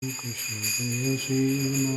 Krishna Jaya Shri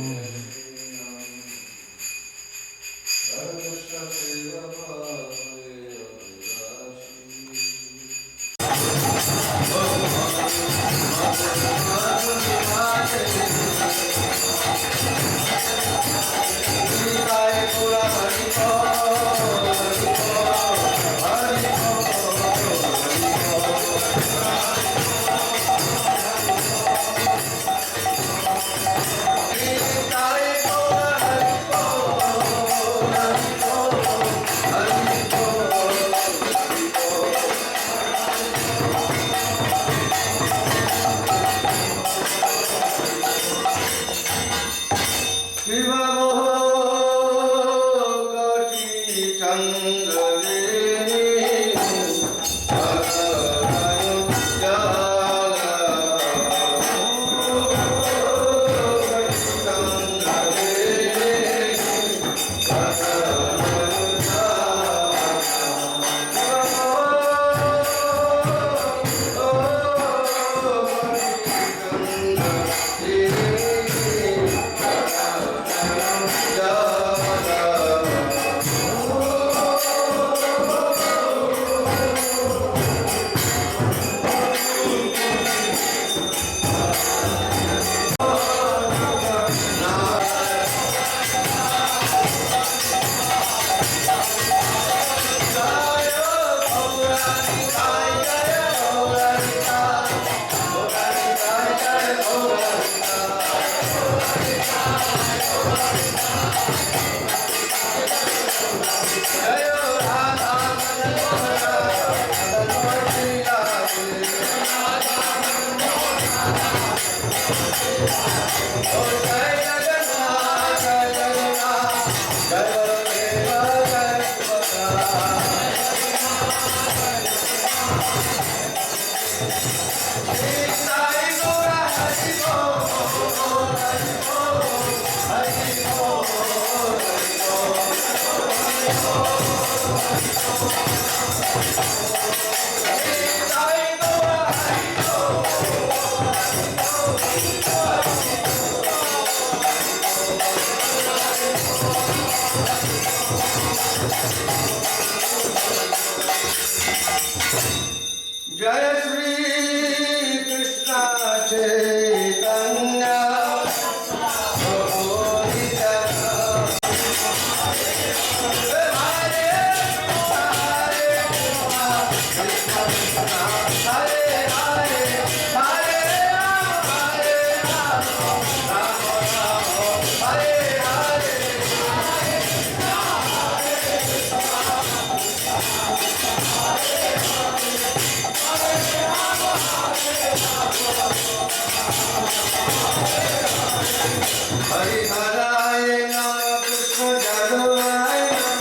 Ram. Jai Shri Krishna Chaitanya Prabhu Nityananda Hare Hare Hare Hare Hari Haraya Nama Krishna Jagannath Hare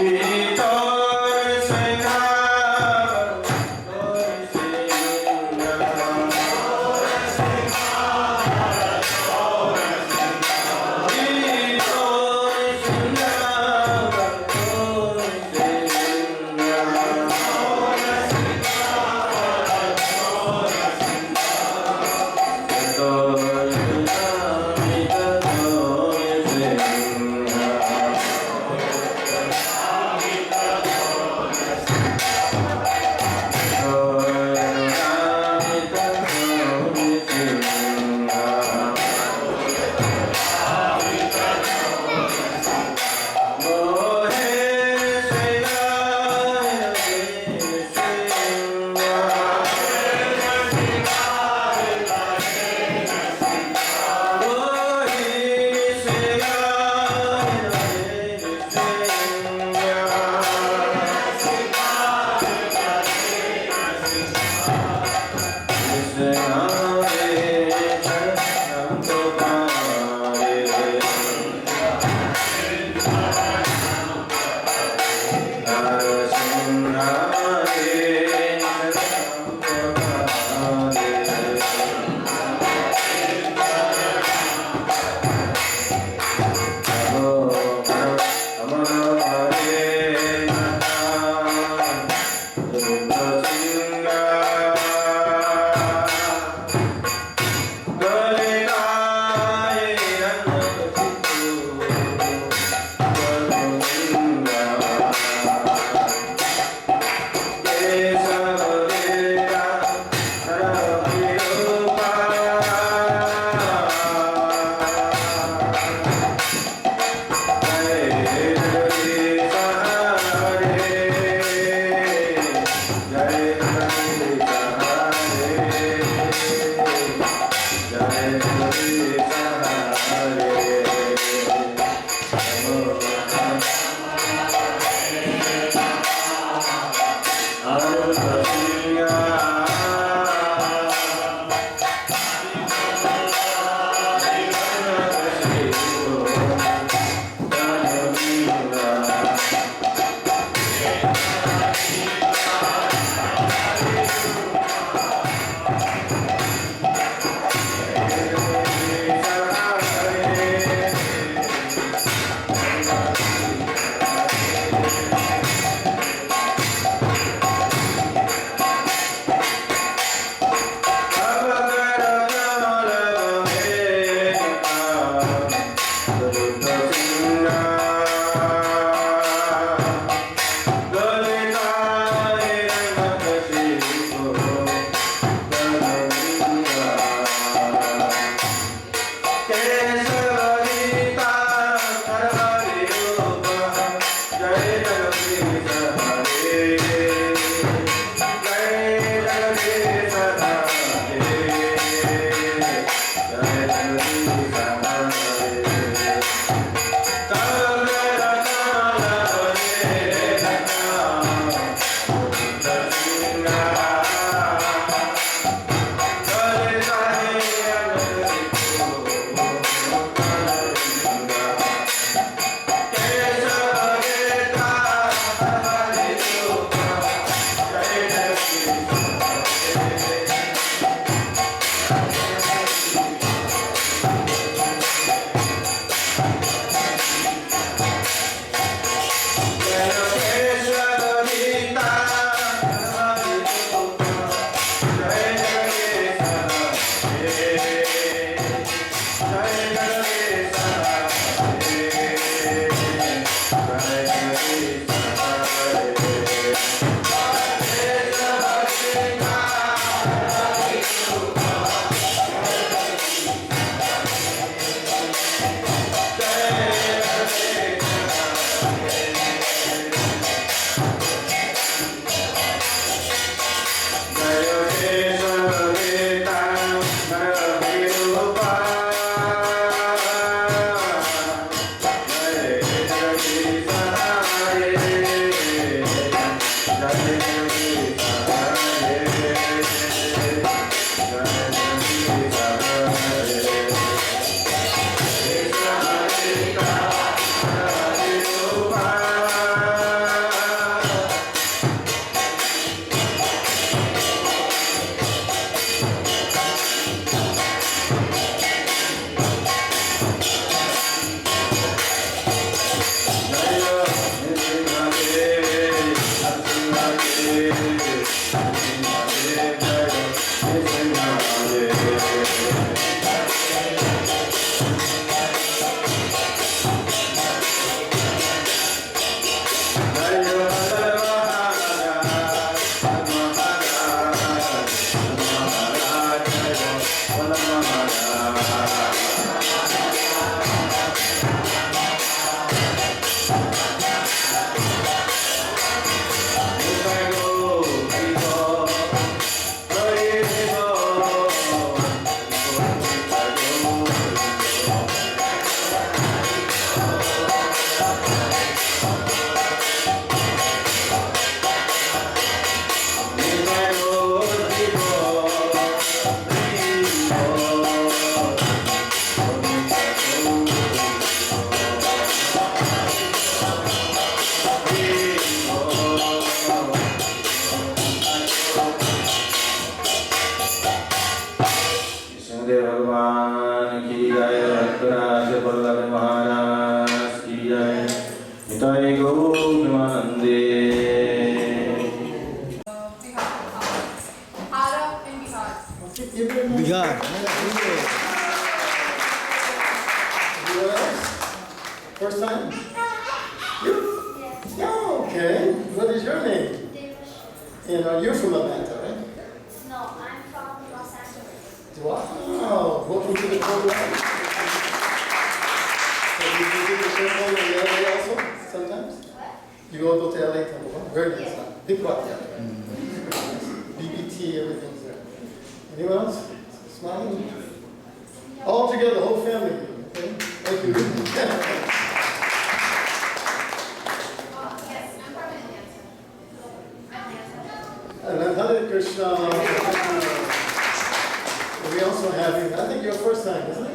Yeah. सच्चे भगवान की जय। भक्तराज वल्लभ महाराज की जय। निताय गौर प्रेमानंदे। Bihar. Anyone else? First time? You? Oh, okay. What is your name? And you're from Atlanta, right? No, I'm from Los Angeles. Wow. Welcome to the program. So you visit the temple in LA also sometimes? What? You all go to LA temple, huh? Very nice, Yeah. huh? Big rock, yeah. BBT, everything's there. Anyone else? Smiling? All together, the whole family. Okay? Thank you. Yes, I'm from Atlanta. Atlanta. And then Hare Krishna. We also have, I think your first time, isn't it?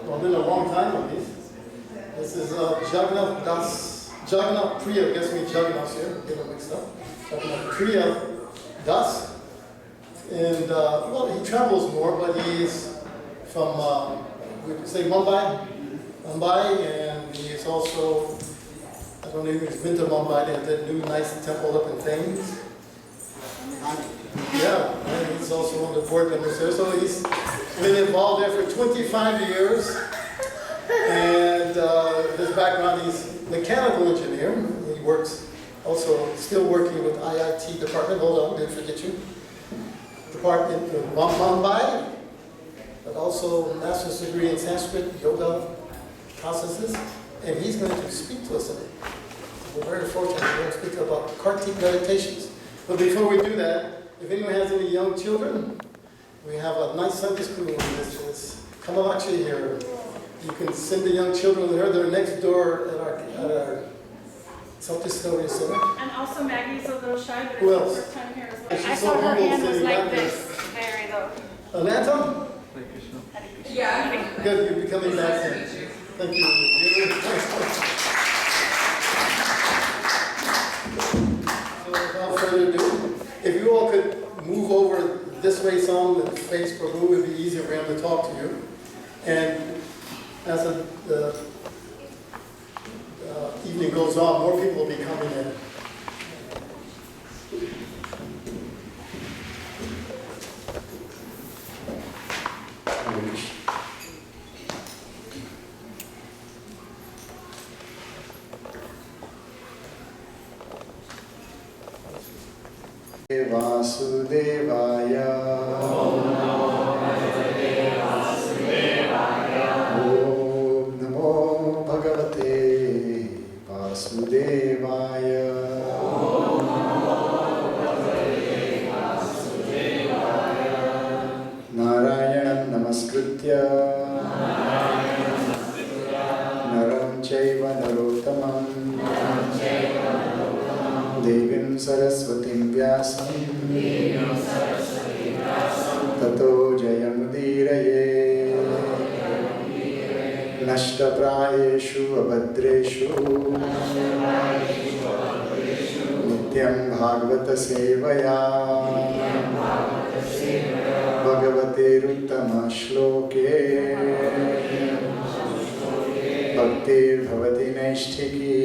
Well, been a long time at least. This is Jagannath Das, Jagannath Priya, guess me Jagannath here, get them mixed up. Jagannath Priya Das. And, well, he travels more, but he's from, we could say Mumbai, and he's also, I don't know if he's been to Mumbai, they have that new nice temple up in Thames. Yeah, and he's also on the board members there, so he's been involved there for 25 years. And his background, he's mechanical engineer. He works, also still working with IIT department, hold on, didn't forget you. Department in Mumbai, but also master's degree in Sanskrit yoga processes, and he's going to speak to us today. We're very fortunate to hear him speak about Kartik meditations. But before we do that, if anyone has any young children, we have a nice Sunday school in this Kamalachi here. You can send the young children there. They're next door at our self-discovery center. And also Maggie's a little shy, but Who it's her else? first time here as well. She's I so saw her humble hand was sitting like back there. this, very low. Atlanta? Yeah. Good, you're becoming back then. Thank you. So without further ado, if you all could move over this way some and face Prabhu, it would be easier for him to talk to you. And as the evening goes on, more people will be coming in. Vasudevaya. Om Namo Bhagavate Vasudevaya. Narayanam Namaskritya Naram Chaiva Narottamam Devim Saraswatim Vyasam Tato Jayamudiraye Nashtaprayeshu Abhadreshu Nityam Bhagavata Sevaya Bhagavate Ruttama Shloke Bhaktir Bhavati Naishtiki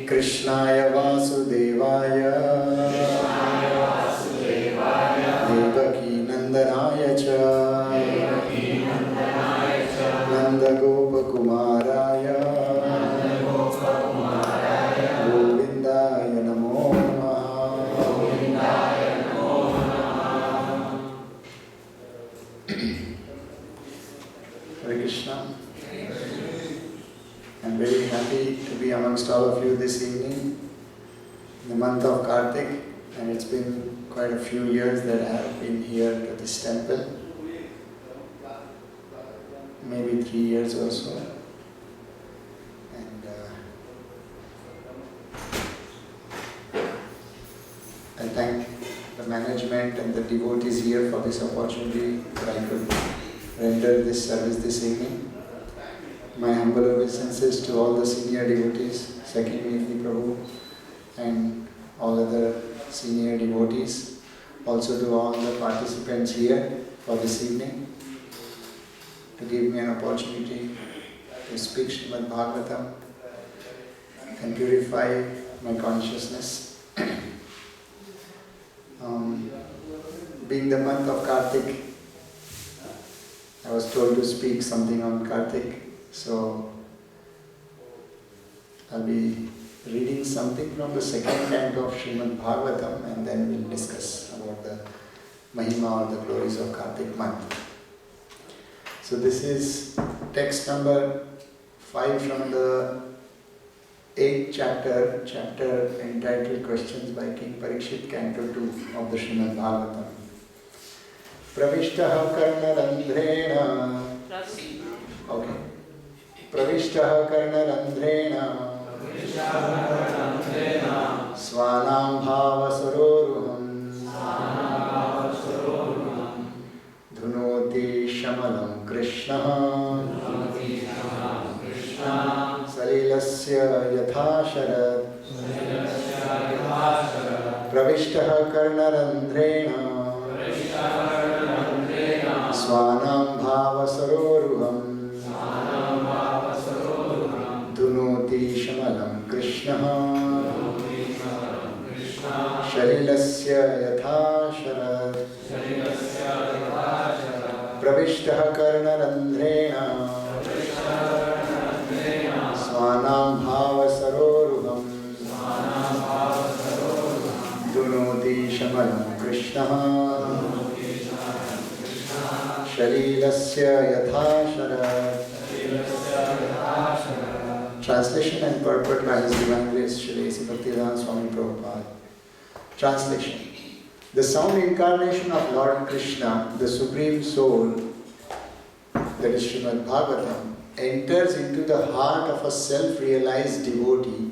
Krishnaya Vasudevaya Devaki Nandanaya Cha Nanda Gopa Kumaraya Govindaya Namo Namaha. Hare Krishna. I'm very happy to be amongst all of you this evening, in the month of Kartik, and it's been quite a few years that I have been here to this temple, maybe 3 years or so. And I thank the management and the devotees here for this opportunity that I could render this service this evening. My humble obeisances to all the senior devotees, Sakhi Prabhu, and all other senior devotees Also to all the participants here for this evening, to give me an opportunity to speak Srimad Bhagavatam and purify my consciousness. Being the month of Kartik, I was told to speak something on Kartik, so I'll be reading something from the second canto of Srimad Bhagavatam, and then we'll discuss about the Mahima or the glories of Kartik month. So this is text number 5 from the 8th chapter entitled Questions by King Parikshit, Canto 2 of the Srimad Bhagavatam. Pravishtaha karnarandhrena. Okay. Pravishtaha karnarandhrena. Svanam bhava saroruham. Dhunoti shamalam Krishna. Salilasya yatha sharad. Pravishtaha karnarandhrena. Svanam bhava saroruham. Dhunoti shamalam Krishna. Shalilasya yatha sharad. Pravishtaha karnarandhrena. Svanam bhava saroruham. Dhunoti shamalam Krishna. Shalilasya yatha sharad. Translation and purport by His Divine Grace Shri Bhaktivedanta Swami Prabhupada. Translation. The sound incarnation of Lord Krishna, the Supreme Soul, that is Srimad Bhagavatam, enters into the heart of a self-realized devotee,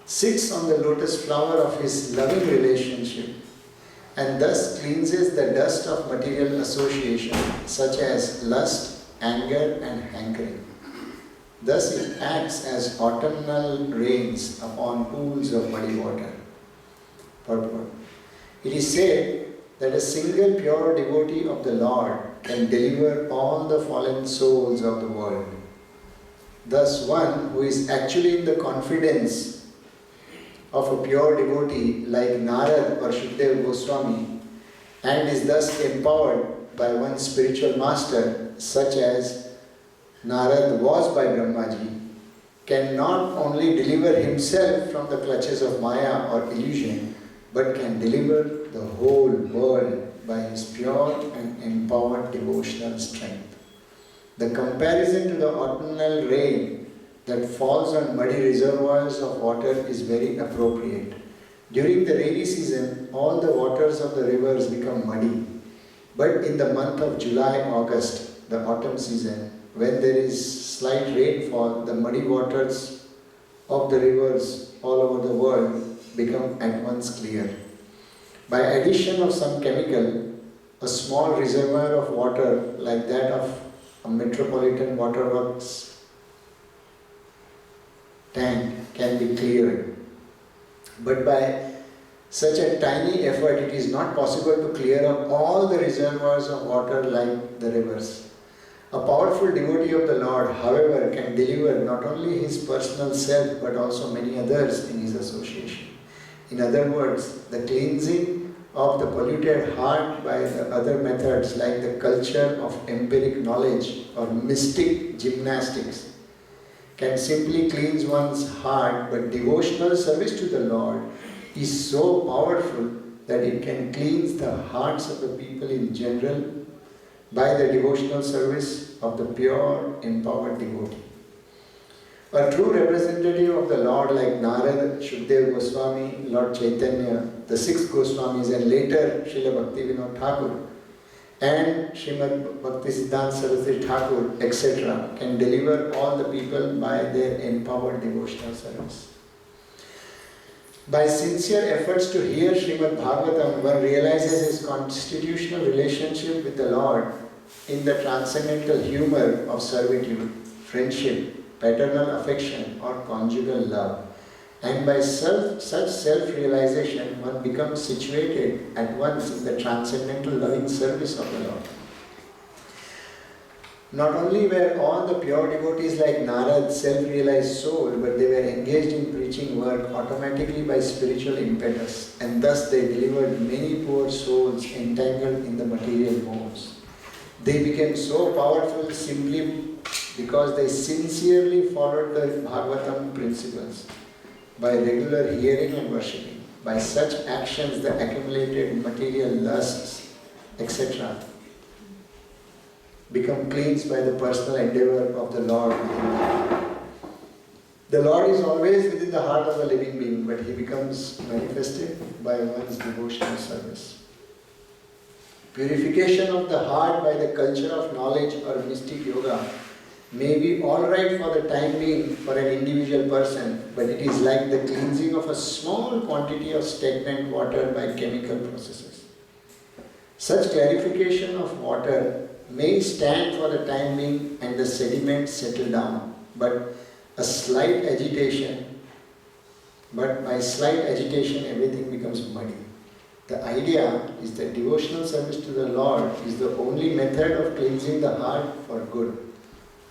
sits on the lotus flower of his loving relationship, and thus cleanses the dust of material association such as lust, anger and hankering. Thus it acts as autumnal rains upon pools of muddy water. Purport. It is said that a single pure devotee of the Lord can deliver all the fallen souls of the world. Thus one who is actually in the confidence of a pure devotee like Narad or Shukdev Goswami, and is thus empowered by one spiritual master such as Narad was by Brahmaji, can not only deliver himself from the clutches of Maya or illusion, but can deliver the whole world by his pure and empowered devotional strength. The comparison to the autumnal rain that falls on muddy reservoirs of water is very appropriate. During the rainy season, all the waters of the rivers become muddy. But in the month of July, August, the autumn season, when there is slight rainfall, the muddy waters of the rivers all over the world become at once clear. By addition of some chemical, a small reservoir of water like that of a metropolitan waterworks tank can be cleared. But by such a tiny effort, it is not possible to clear up all the reservoirs of water like the rivers. A powerful devotee of the Lord, however, can deliver not only his personal self but also many others in his association. In other words, the cleansing of the polluted heart by the other methods like the culture of empiric knowledge or mystic gymnastics can simply cleanse one's heart, but devotional service to the Lord is so powerful that it can cleanse the hearts of the people in general by the devotional service of the pure, empowered devotee. A true representative of the Lord like Narad, Shukdev Goswami, Lord Chaitanya, the 6 Goswamis and later Srila Bhaktivinoda Thakur and Srimad Bhaktisiddhanta Saraswati Thakur, etc. can deliver all the people by their empowered devotional service. By sincere efforts to hear Srimad Bhagavatam, one realizes his constitutional relationship with the Lord in the transcendental humor of servitude, friendship, paternal affection or conjugal love, And by such self-realization, one becomes situated at once in the transcendental loving service of the Lord. Not only were all the pure devotees like Narad self-realized soul, but they were engaged in preaching work automatically by spiritual impetus, and thus they delivered many poor souls entangled in the material modes. They became so powerful simply because they sincerely followed the Bhagavatam principles by regular hearing and worshipping. By such actions, the accumulated material lusts, etc., become cleansed by the personal endeavor of the Lord within them. The Lord is always within the heart of the living being, but He becomes manifested by one's devotional service. Purification of the heart by the culture of knowledge or mystic yoga may be alright for the time being for an individual person, but it is like the cleansing of a small quantity of stagnant water by chemical processes. Such clarification of water may stand for the time being and the sediments settle down, but by slight agitation everything becomes muddy. The idea is that devotional service to the Lord is the only method of cleansing the heart for good,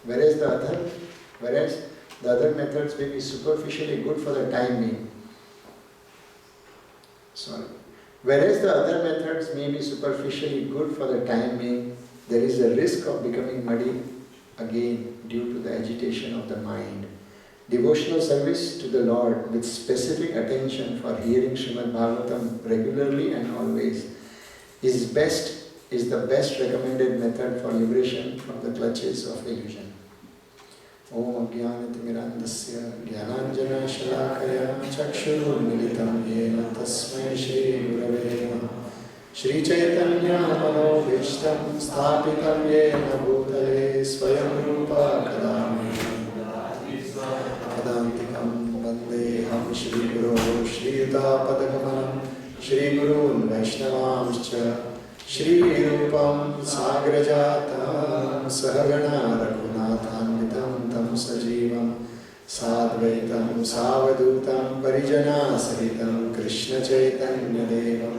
whereas the other methods may be superficially good for the time being. Whereas the other methods may be superficially good for the time being, there is a risk of becoming muddy again due to the agitation of the mind. Devotional service to the Lord with specific attention for hearing Srimad Bhagavatam regularly and always is the best recommended method for liberation from the clutches of illusion. Om Ajnanatimirandasya Jnananjana Shalakaya Chakshurmilitam Yena Tasmai Shri Gurave Namaha Shri Chaitanya Manobhishtam Sthapitam Yena Bhutale Swayam Rupa Kadantikam Vandeham Shri Guru Shri Yuta Padakamalam Shri Gurun Vaishnavamscha Shri Rupam Sagrajatam Sahagana Raghunathanvitam Tam Sajivam Sadvaitam Savadutam Parijana Sahitam Krishna Chaitanya Devam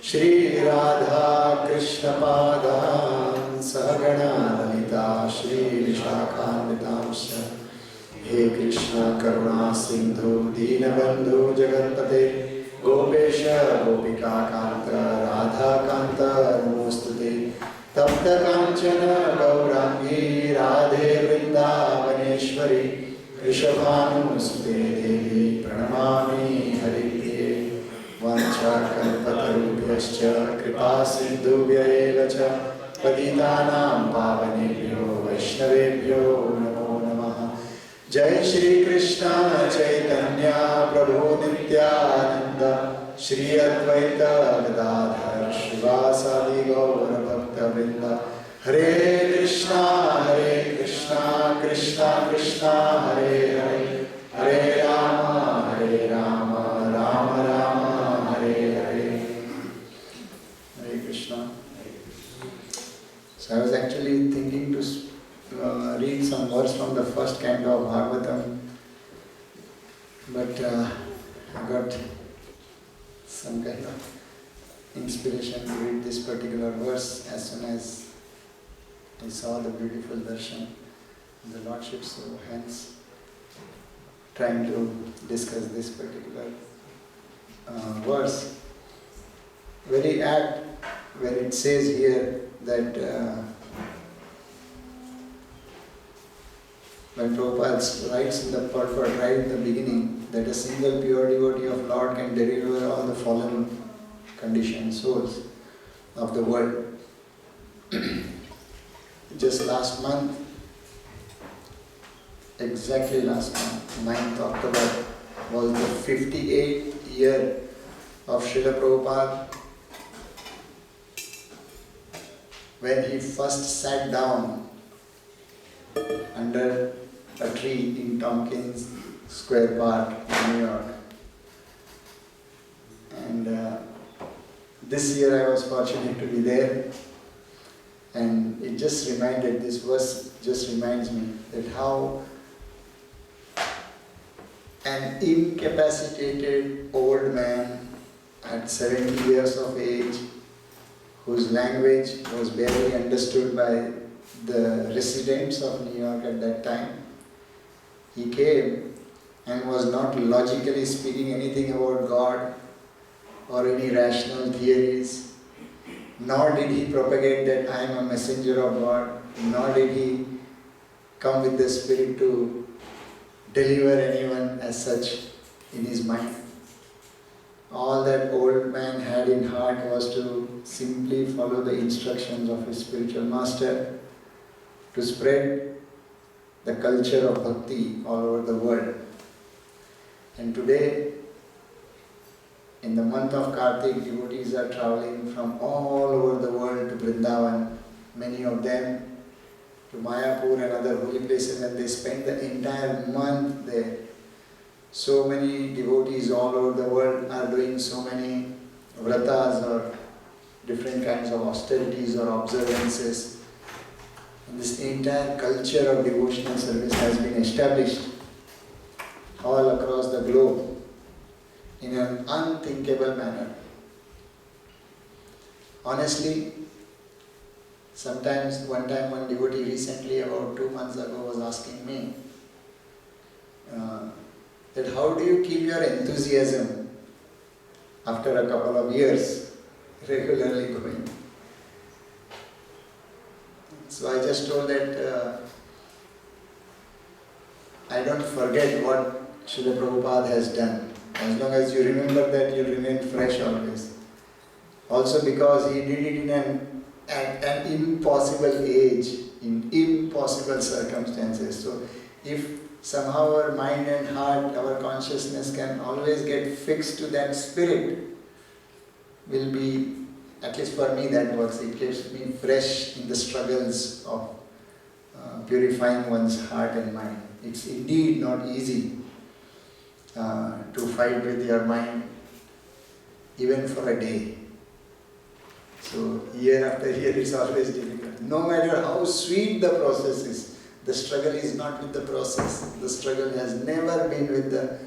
Shri Radha Krishna Padam Sahagana Lalita Shri Vishakhanvitamscha He Krishna Karuna Sindhu Dinabandhu Jagatpate Gopesha Gopika Kanta Radha Kanta Namostute Tapta Kanchana Gaurangi Radhe Vrindavaneshwari Rishabhanu Sute Devi Pranamami Haripriye Vancha Kalpatarubhyascha Kripa Sindhubhya eva cha Patitanam Pavanebhyo Vaishnavebhyo Namo Namaha Jai Shri Krishna Chaitanya Prabhu Nityananda Shri Advaita Gadadhar Shivasadi Gaura Bhakta Vrinda Hare Krishna Krishna Krishna Hare Hare Hare Rama Rama Rama Hare Hare Hare Krishna. So I was actually thinking to read some words from the first canto of Bhagavatam, but I got some kind of inspiration to read this particular verse as soon as I saw the beautiful darshan of the Lordship, so hence trying to discuss this particular verse. Very apt where it says here that when Prabhupada writes in the purport right in the beginning that a single pure devotee of Lord can deliver all the fallen conditioned souls of the world. Just last month, exactly last month, 9th October, was the 58th year of Srila Prabhupada when he first sat down under a tree in Tompkins Square Park in New York. And this year I was fortunate to be there, and it just reminded, this verse just reminds me that how an incapacitated old man at 70 years of age, whose language was barely understood by the residents of New York at that time. He came and was not logically speaking anything about God or any rational theories, nor did he propagate that I am a messenger of God, nor did he come with the spirit to deliver anyone as such in his mind. All that old man had in heart was to simply follow the instructions of his spiritual master, to spread the culture of bhakti all over the world. And today, in the month of Kartik, devotees are traveling from all over the world to Vrindavan, many of them to Mayapur and other holy places, and they spend the entire month there. So many devotees all over the world are doing so many vratas or different kinds of austerities or observances. And this entire culture of devotional service has been established all across the globe in an unthinkable manner. Honestly, sometimes, one devotee recently, about 2 months ago, was asking me that how do you keep your enthusiasm after a couple of years regularly going? So I just told that I don't forget what Srila Prabhupada has done. As long as you remember that, you'll remain fresh always. Also because he did it in an impossible age, in impossible circumstances. So if somehow our mind and heart, our consciousness can always get fixed to that spirit, will be, at least for me that works, it keeps me fresh in the struggles of purifying one's heart and mind. It's indeed not easy to fight with your mind, even for a day. So year after year it's always difficult. No matter how sweet the process is, the struggle is not with the process. The struggle has never been with the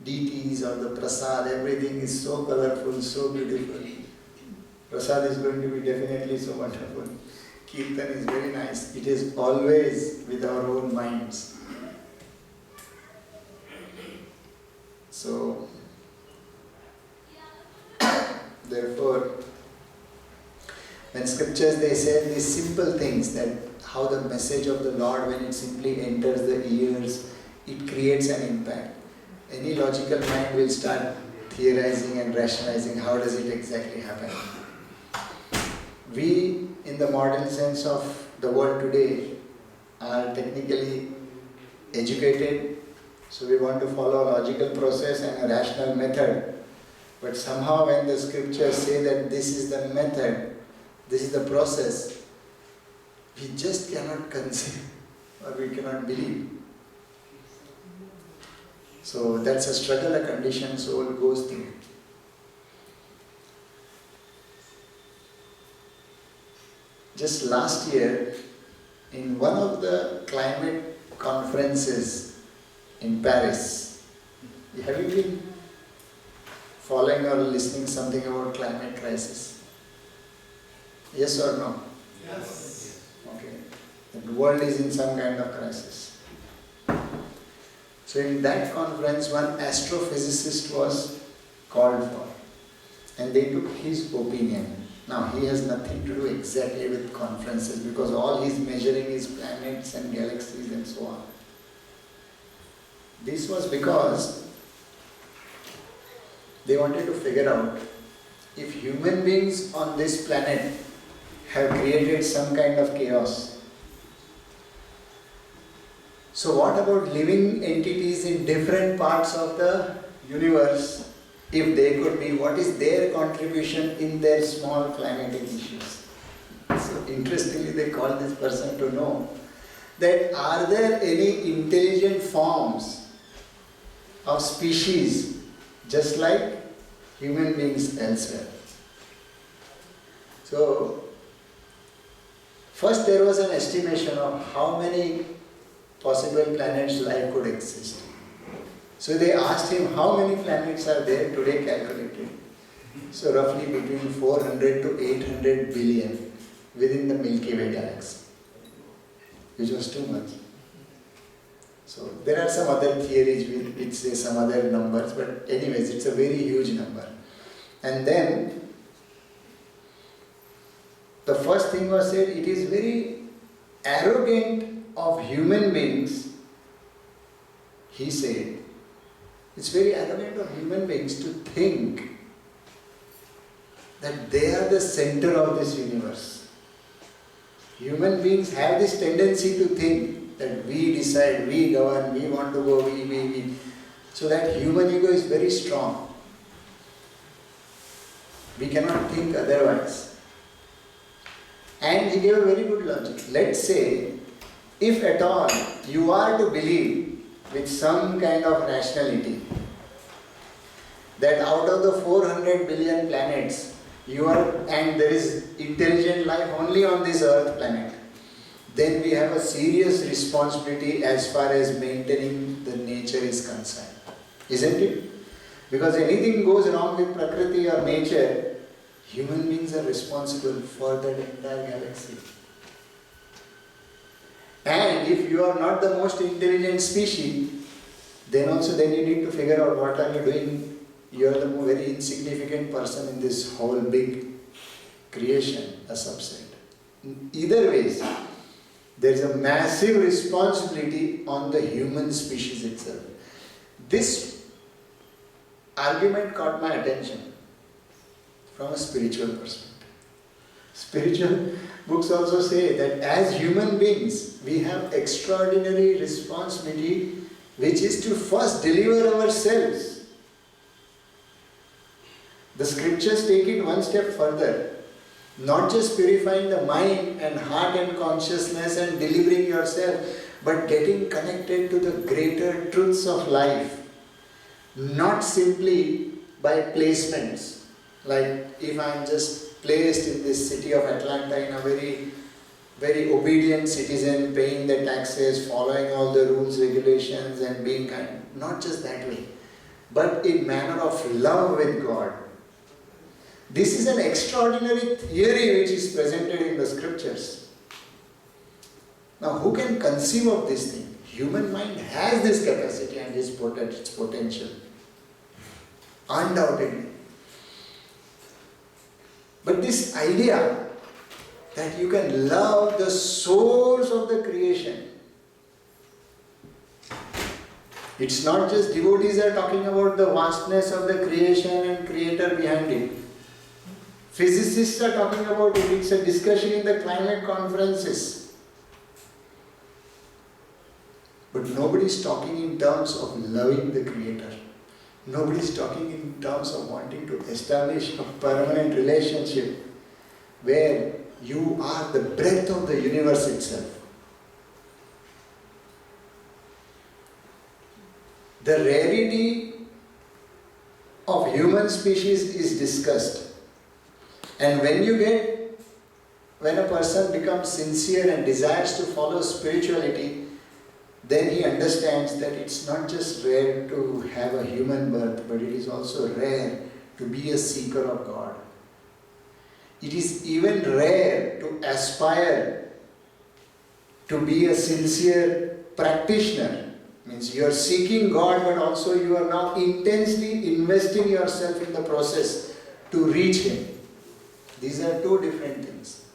deities or the prasad. Everything is so colorful, so beautiful. Prasad is going to be definitely so wonderful. Kirtan is very nice. It is always with our own minds. So, therefore, when scriptures they say these simple things, that how the message of the Lord, when it simply enters the ears, it creates an impact. Any logical mind will start theorizing and rationalizing how does it exactly happen. We, in the modern sense of the world today, are technically educated, so we want to follow a logical process and a rational method. But somehow when the scriptures say that this is the method, this is the process, we just cannot conceive or we cannot believe. So that's a struggle a conditioned soul goes through. Just last year, in one of the climate conferences in Paris, have you been following or listening something about climate crisis? Yes or no? Yes. Okay. The world is in some kind of crisis. So in that conference, one astrophysicist was called for, and they took his opinion. Now he has nothing to do exactly with conferences because all he's measuring is planets and galaxies and so on. This was because they wanted to figure out if human beings on this planet have created some kind of chaos. So what about living entities in different parts of the universe? If they could be, what is their contribution in their small climatic issues? So interestingly, they call this person to know that are there any intelligent forms of species just like human beings elsewhere? So first there was an estimation of how many possible planets life could exist. So they asked him how many planets are there today calculated. So roughly between 400 to 800 billion within the Milky Way galaxy, which was too much. So there are some other theories which say some other numbers, but anyways, it's a very huge number. And then the first thing was said, it is very arrogant of human beings, he said, it's very arrogant of human beings to think that they are the center of this universe. Human beings have this tendency to think that we decide, we govern, we want to go, we. So that human ego is very strong. We cannot think otherwise. And he gave a very good logic. Let's say, if at all you are to believe with some kind of rationality that out of the 400 billion planets, and there is intelligent life only on this earth planet, then we have a serious responsibility as far as maintaining the nature is concerned. Isn't it? Because anything goes wrong with Prakriti or nature, human beings are responsible for that entire galaxy. And if you are not the most intelligent species, then you need to figure out what are you doing. You are the very insignificant person in this whole big creation, a subset. Either ways, there is a massive responsibility on the human species itself. This argument caught my attention from a spiritual perspective. Spiritual books also say that as human beings, we have extraordinary responsibility, which is to first deliver ourselves. The scriptures take it one step further. Not just purifying the mind and heart and consciousness and delivering yourself, but getting connected to the greater truths of life. Not simply by placements. Like if I am just placed in this city of Atlanta in a very, very obedient citizen, paying the taxes, following all the rules, regulations and being kind. Not just that way, but in manner of love with God. This is an extraordinary theory which is presented in the scriptures. Now, who can conceive of this thing? Human mind has this capacity and its potential. Undoubtedly. But this idea that you can love the source of the creation. It's not just devotees are talking about the vastness of the creation and creator behind it. Physicists are talking about it. It's a discussion in the climate conferences. But nobody is talking in terms of loving the creator. Nobody is talking in terms of wanting to establish a permanent relationship where you are the breath of the universe itself. The rarity of human species is discussed. And when a person becomes sincere and desires to follow spirituality, then he understands that it's not just rare to have a human birth, but it is also rare to be a seeker of God. It is even rare to aspire to be a sincere practitioner. Means you are seeking God, but also you are now intensely investing yourself in the process to reach Him. These are two different things.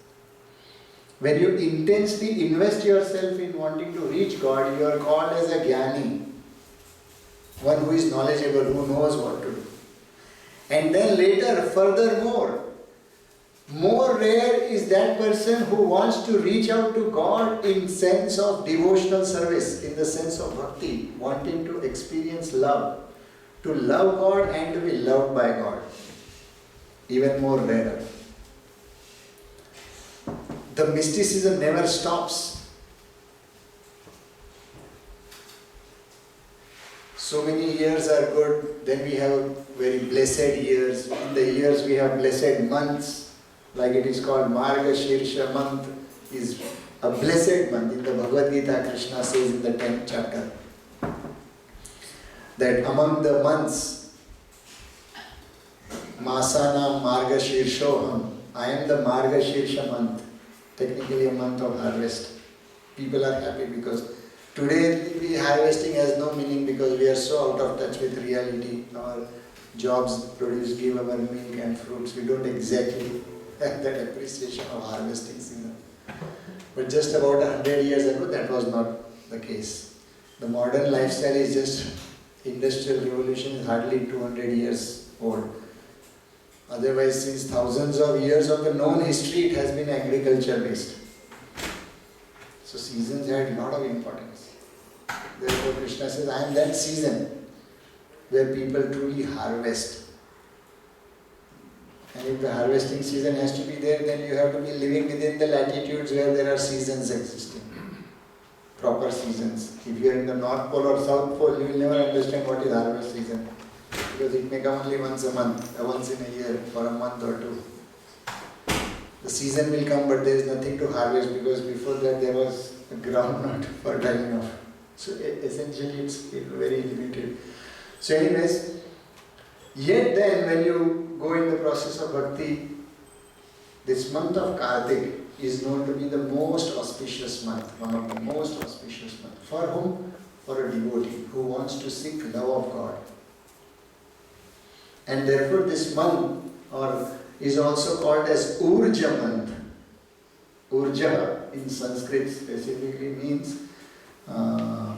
When you intensely invest yourself in wanting to reach God, you are called as a jnani, one who is knowledgeable, who knows what to do. And then later, furthermore, more rare is that person who wants to reach out to God in sense of devotional service, in the sense of bhakti, wanting to experience love, to love God and to be loved by God. Even more rarer. The mysticism never stops. So many years are good, then we have very blessed years. In the years we have blessed months, like it is called Margashirsha month, is a blessed month. In the Bhagavad Gita, Krishna says in the 10th chapter. that among the months, Masana Marga Shirshoham, I am the Marga Shirsha month, technically a month of harvest. People are happy because today the harvesting has no meaning because we are so out of touch with reality. Our jobs give our milk and fruits. We don't exactly have that appreciation of harvesting season. But just about 100 years ago, that was not the case. The modern lifestyle is just, industrial revolution is hardly 200 years old. Otherwise, since thousands of years of the known history, it has been agriculture based. So seasons had a lot of importance. Therefore, Krishna says, I am that season where people truly harvest. And if the harvesting season has to be there, then you have to be living within the latitudes where there are seasons existing. Proper seasons. If you are in the North Pole or South Pole, you will never understand what is harvest season. Because it may come only once a month, once in a year, for a month or two. The season will come, but there is nothing to harvest because before that there was a ground not fertile enough. So essentially it's very limited. So anyways, yet then when you go in the process of bhakti, this month of Kartik is known to be the most auspicious month, one of the most auspicious months. For whom? For a devotee who wants to seek love of God. And therefore this month is also called as Urja month. Urja in Sanskrit specifically means Bala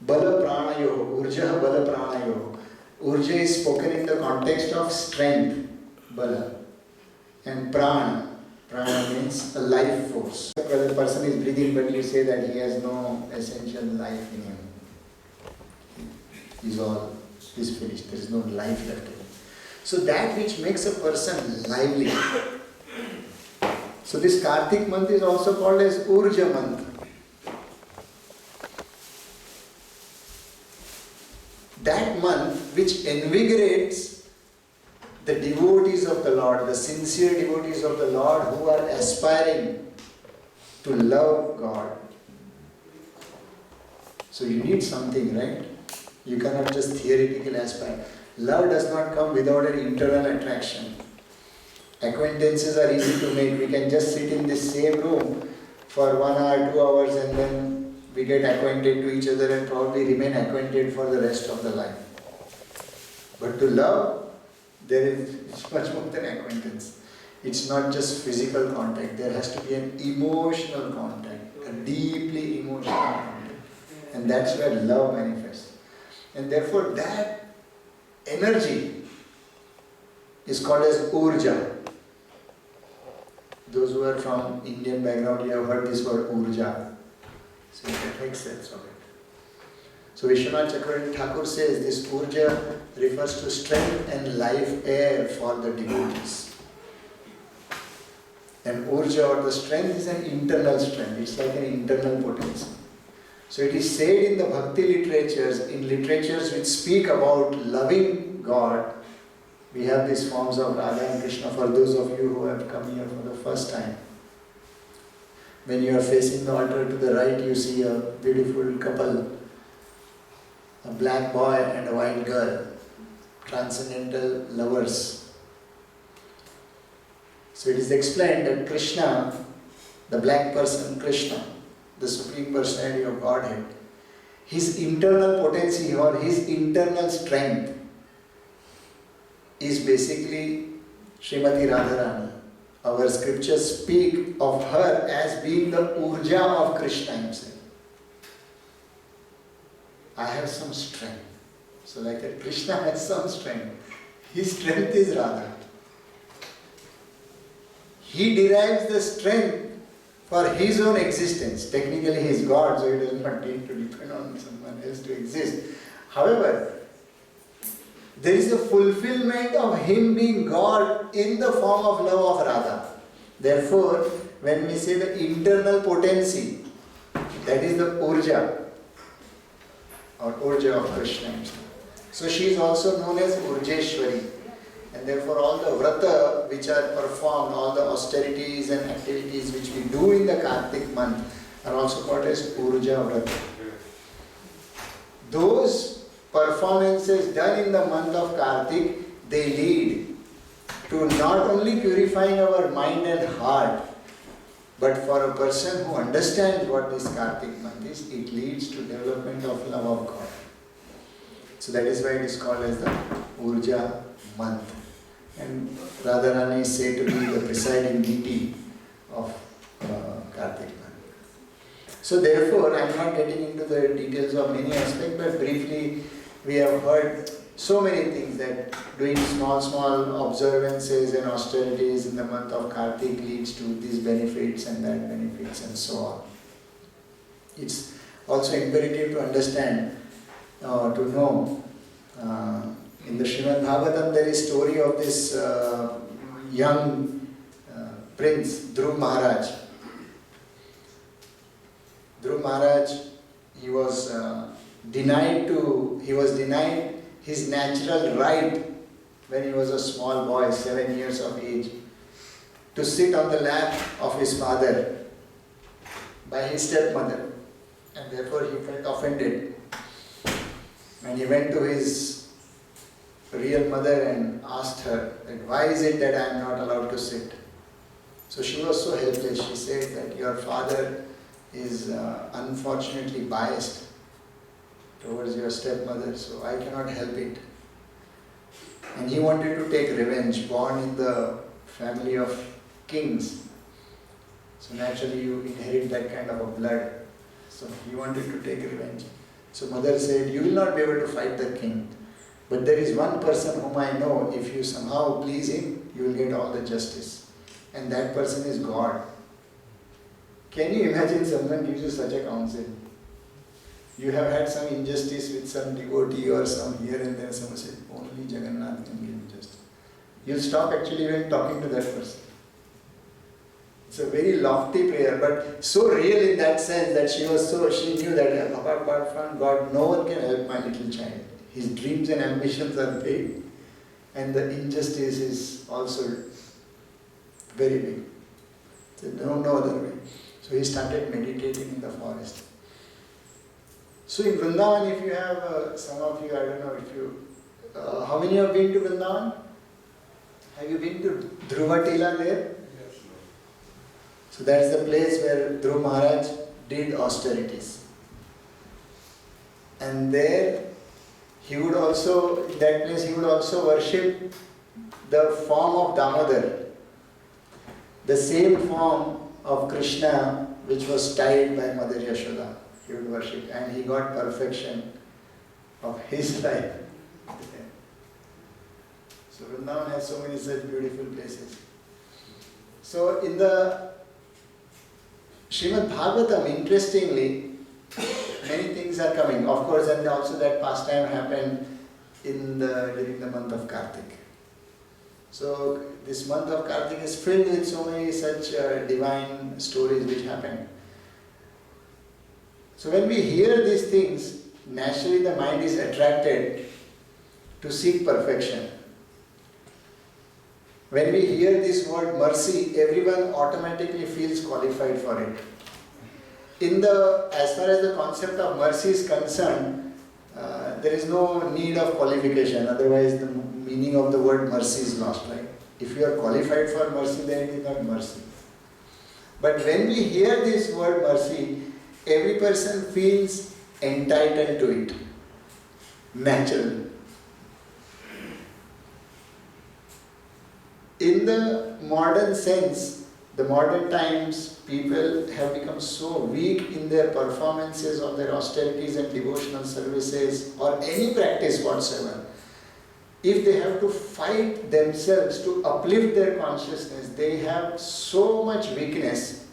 Pranayo, Urja Bala Pranayo. Urja is spoken in the context of strength, Bala. And Prana, Prana means a life force. When the person is breathing but you say that he has no essential life in him. He's finished, there is no life left in him. So that which makes a person lively. So this Kartik month is also called as Urja month. That month which invigorates the devotees of the Lord, the sincere devotees of the Lord who are aspiring to love God. So you need something, right? You cannot just theoretically aspire. Love does not come without an internal attraction. Acquaintances are easy to make. We can just sit in this same room for 1 hour, 2 hours and then we get acquainted to each other and probably remain acquainted for the rest of the life. But to love, it's much more than acquaintance. It's not just physical contact. There has to be an emotional contact, a deeply emotional contact. And that's where love manifests. And therefore that energy is called as Urja. Those who are from Indian background, you have heard this word Urja. So you can make sense of it. So Vishwanath Chakravarti Thakur says this Urja refers to strength and life air for the devotees. And Urja or the strength is an internal strength. It's like an internal potency. So it is said in the Bhakti literatures, in literatures which speak about loving God, we have these forms of Radha and Krishna for those of you who have come here for the first time. When you are facing the altar to the right, you see a beautiful couple, a black boy and a white girl, transcendental lovers. So it is explained that Krishna, the black person Krishna, the Supreme Personality of Godhead, his internal potency or his internal strength is basically Srimati Radharani. Our scriptures speak of her as being the Urja of Krishna himself. I have some strength. So like that, Krishna has some strength. His strength is Radha. He derives the strength for his own existence. Technically he is God, so he does not need to depend on someone else to exist. However, there is a fulfillment of him being God in the form of love of Radha. Therefore, when we say the internal potency, that is the Urja or Urja of Krishna himself. So she is also known as Urjeshwari. And therefore all the vrata which are performed, all the austerities and activities which we do in the Kartik month are also called as Urja vrata. those performances done in the month of Kartik, they lead to not only purifying our mind and heart, but for a person who understands what this Kartik month is, it leads to development of love of God. So that is why it is called as the Urja month. And Radharani is said to be the presiding deity of Kartik month. So therefore, I am not getting into the details of many aspects, but briefly we have heard so many things that doing small observances and austerities in the month of Kartik leads to these benefits and that benefits and so on. It's also imperative to understand, to know, in the Srimad Bhagavatam there is story of this young prince, Dhruv Maharaj. Dhruv Maharaj, he was denied his natural right when he was a small boy, 7 years of age, to sit on the lap of his father by his stepmother, and therefore he felt offended. And he went to his real mother and asked her that why is it that I am not allowed to sit? So she was so helpless. She said that your father is unfortunately biased towards your stepmother, so I cannot help it. And he wanted to take revenge, born in the family of kings. So naturally you inherit that kind of a blood. So he wanted to take revenge. So mother said, you will not be able to fight the king. But there is one person whom I know, if you somehow please him, you will get all the justice. And that person is God. Can you imagine someone gives you such a counsel? You have had some injustice with some devotee or some here and there, someone said, only Jagannath can give justice. You'll stop actually even talking to that person. It's a very lofty prayer, but so real in that sense that she knew that apart from God, no one can help my little child. His dreams and ambitions are big, and the injustice is also very big. So no other way. So he started meditating in the forest. So in Vrindavan, if you have, some of you, I don't know if you, how many have been to Vrindavan? Have you been to Dhruvatila there? Yes. So that's the place where Dhruv Maharaj did austerities. And there, in that place he would also worship the form of Damodar, the same form of Krishna which was tied by Mother Yashoda. He would worship, and he got perfection of his life. So Vrindavan has so many such beautiful places. So in the Srimad Bhagavatam, interestingly, many things are coming. Of course, and also that pastime happened during the month of Kartik. So this month of Kartik is filled with so many such divine stories which happen. So when we hear these things, naturally the mind is attracted to seek perfection. When we hear this word mercy, everyone automatically feels qualified for it. As far as the concept of mercy is concerned, there is no need of qualification, otherwise the meaning of the word mercy is lost, right? If you are qualified for mercy, then it is not mercy. But when we hear this word mercy, every person feels entitled to it, naturally. In the modern sense, the modern times, people have become so weak in their performances of their austerities and devotional services or any practice whatsoever. If they have to fight themselves to uplift their consciousness, they have so much weakness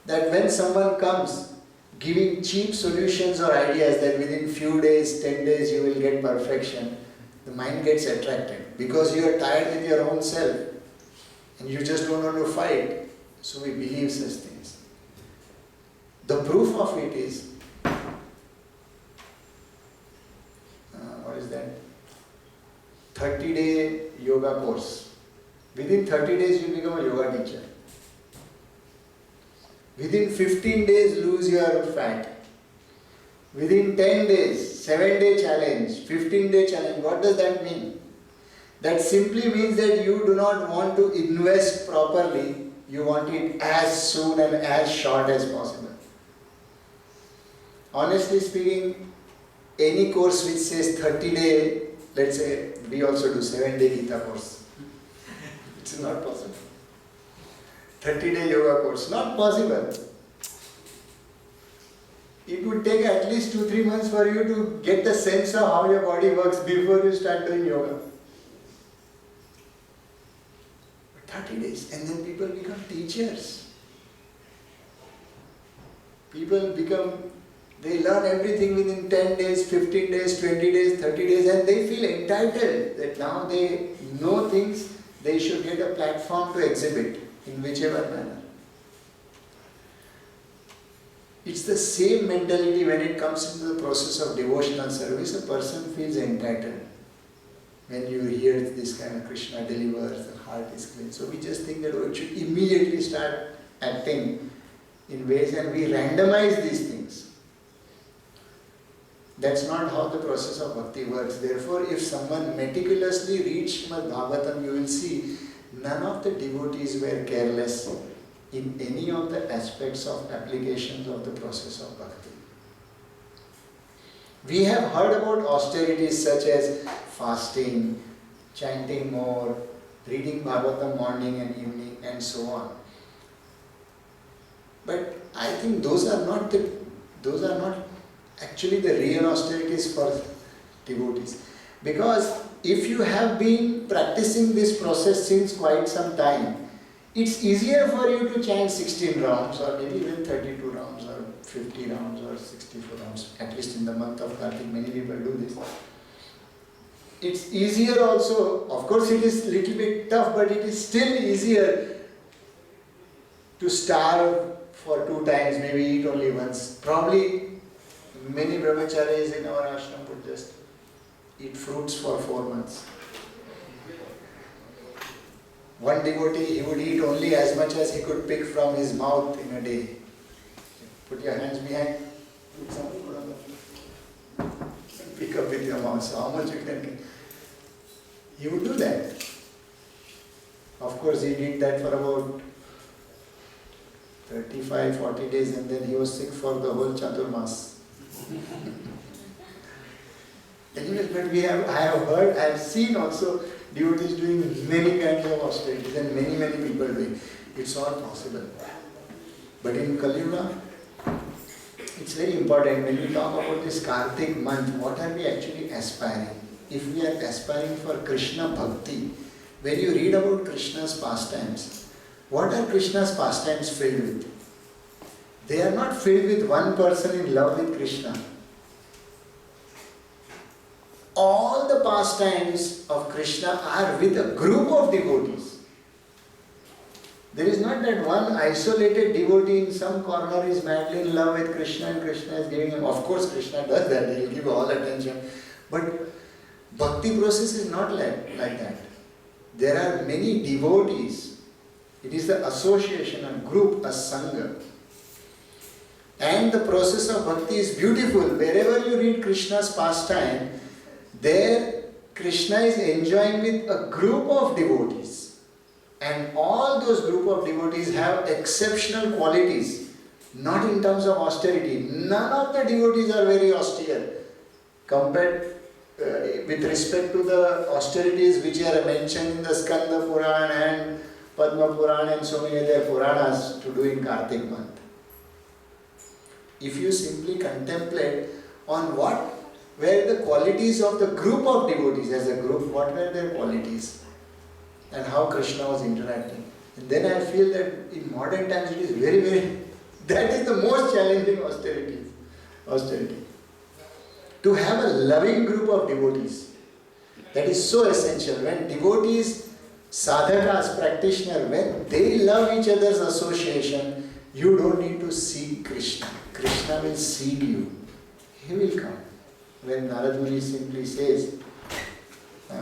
that when someone comes giving cheap solutions or ideas that within few days, 10 days you will get perfection, the mind gets attracted because you are tired with your own self and you just don't want to fight. So we believe such things. The proof of it is, what is that? 30-day yoga course. Within 30 days you become a yoga teacher. Within 15 days lose your fat. Within 10 days, 7-day challenge, 15-day challenge. What does that mean? That simply means that you do not want to invest properly. You want it as soon and as short as possible. Honestly speaking, any course which says 30-day, let's say we also do 7-day Gita course. It's not possible. 30-day yoga course, not possible. It would take at least 2-3 months for you to get the sense of how your body works before you start doing yoga. 30 days, and then people become teachers. They learn everything within 10 days, 15 days, 20 days, 30 days, and they feel entitled that now they know things, they should get a platform to exhibit in whichever manner. It's the same mentality when it comes into the process of devotional service. A person feels entitled. When you hear this kind of Krishna delivers, the heart is clean. So we just think that we should immediately start acting in ways, and we randomize these things. That's not how the process of bhakti works. Therefore, if someone meticulously reads Srimad Bhagavatam, you will see none of the devotees were careless in any of the aspects of applications of the process of bhakti. We have heard about austerities such as fasting, chanting more, reading Bhagavatam morning and evening, and so on. But I think those are not actually the real austerities for devotees. Because if you have been practicing this process since quite some time, it's easier for you to chant 16 rounds or maybe even 32 rounds or 50 rounds or 64 rounds. At least in the month of Kartik, many people do this. It's easier also, of course it is a little bit tough, but it is still easier to starve for 2 times, maybe eat only once. Probably many brahmacharis in our ashram would just eat fruits for 4 months. One devotee, he would eat only as much as he could pick from his mouth in a day. Put your hands behind, put something on the pick up with your mouth, so how much you can get. He would do that. Of course, he did that for about 35-40 days, and then he was sick for the whole Chaturmas. Anyways, but I have seen also devotees doing many kinds of austerities and many people doing. It's all possible. But in Kali Yuga, it's very important when we talk about this Kartik month, what are we actually aspiring? If we are aspiring for Krishna Bhakti, when you read about Krishna's pastimes, what are Krishna's pastimes filled with? They are not filled with one person in love with Krishna. All the pastimes of Krishna are with a group of devotees. There is not that one isolated devotee in some corner is madly in love with Krishna and Krishna is giving him. Of course Krishna does that, he will give all attention. But bhakti process is not like that. There are many devotees. It is the association, a group, a sangha. And the process of bhakti is beautiful. Wherever you read Krishna's pastime, there Krishna is enjoying with a group of devotees. And all those group of devotees have exceptional qualities. Not in terms of austerity. None of the devotees are very austere compared with respect to the austerities which are mentioned in the Skanda Purana and Padma Purana and so many other Puranas to do in Kartik month. If you simply contemplate on what were the qualities of the group of devotees as a group, what were their qualities and how Krishna was interacting. And then I feel that in modern times it is very, that is the most challenging austerity. To have a loving group of devotees, that is so essential. When devotees, sadhakas, practitioners, when they love each other's association, you don't need to seek Krishna. Krishna will seek you. He will come. When Narad Muni simply says,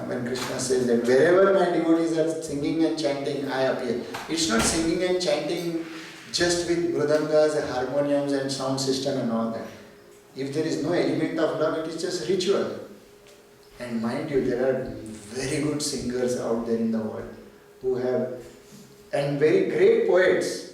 when Krishna says that wherever my devotees are singing and chanting, I appear. It's not singing and chanting just with mridangas, harmoniums and sound system and all that. If there is no element of love, it is just ritual. And mind you, there are very good singers out there in the world who have, and very great poets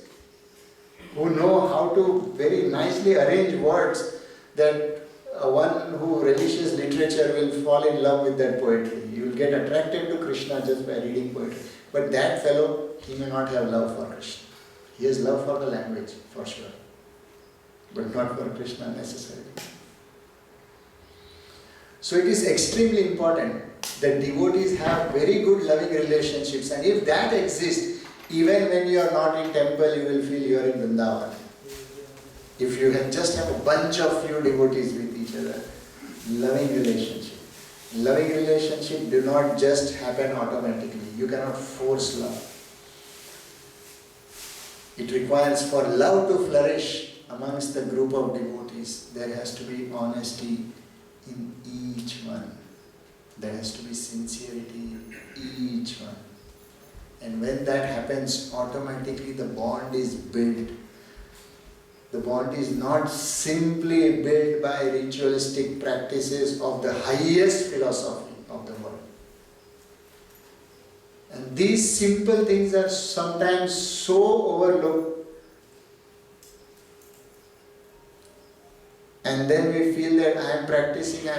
who know how to very nicely arrange words that one who relishes literature will fall in love with that poetry. You will get attracted to Krishna just by reading poetry. But that fellow, he may not have love for Krishna. He has love for the language, for sure. But not for Krishna necessarily. So it is extremely important that devotees have very good loving relationships, and if that exists, even when you are not in temple, you will feel you are in Vrindavan. If you just have a bunch of few devotees with each other, loving relationship. Loving relationship do not just happen automatically. You cannot force love. It requires, for love to flourish amongst the group of devotees, there has to be honesty in each one. There has to be sincerity in each one. And when that happens, automatically the bond is built. The bond is not simply built by ritualistic practices of the highest philosophy of the world. And these simple things are sometimes so overlooked. And then we feel that I am practicing,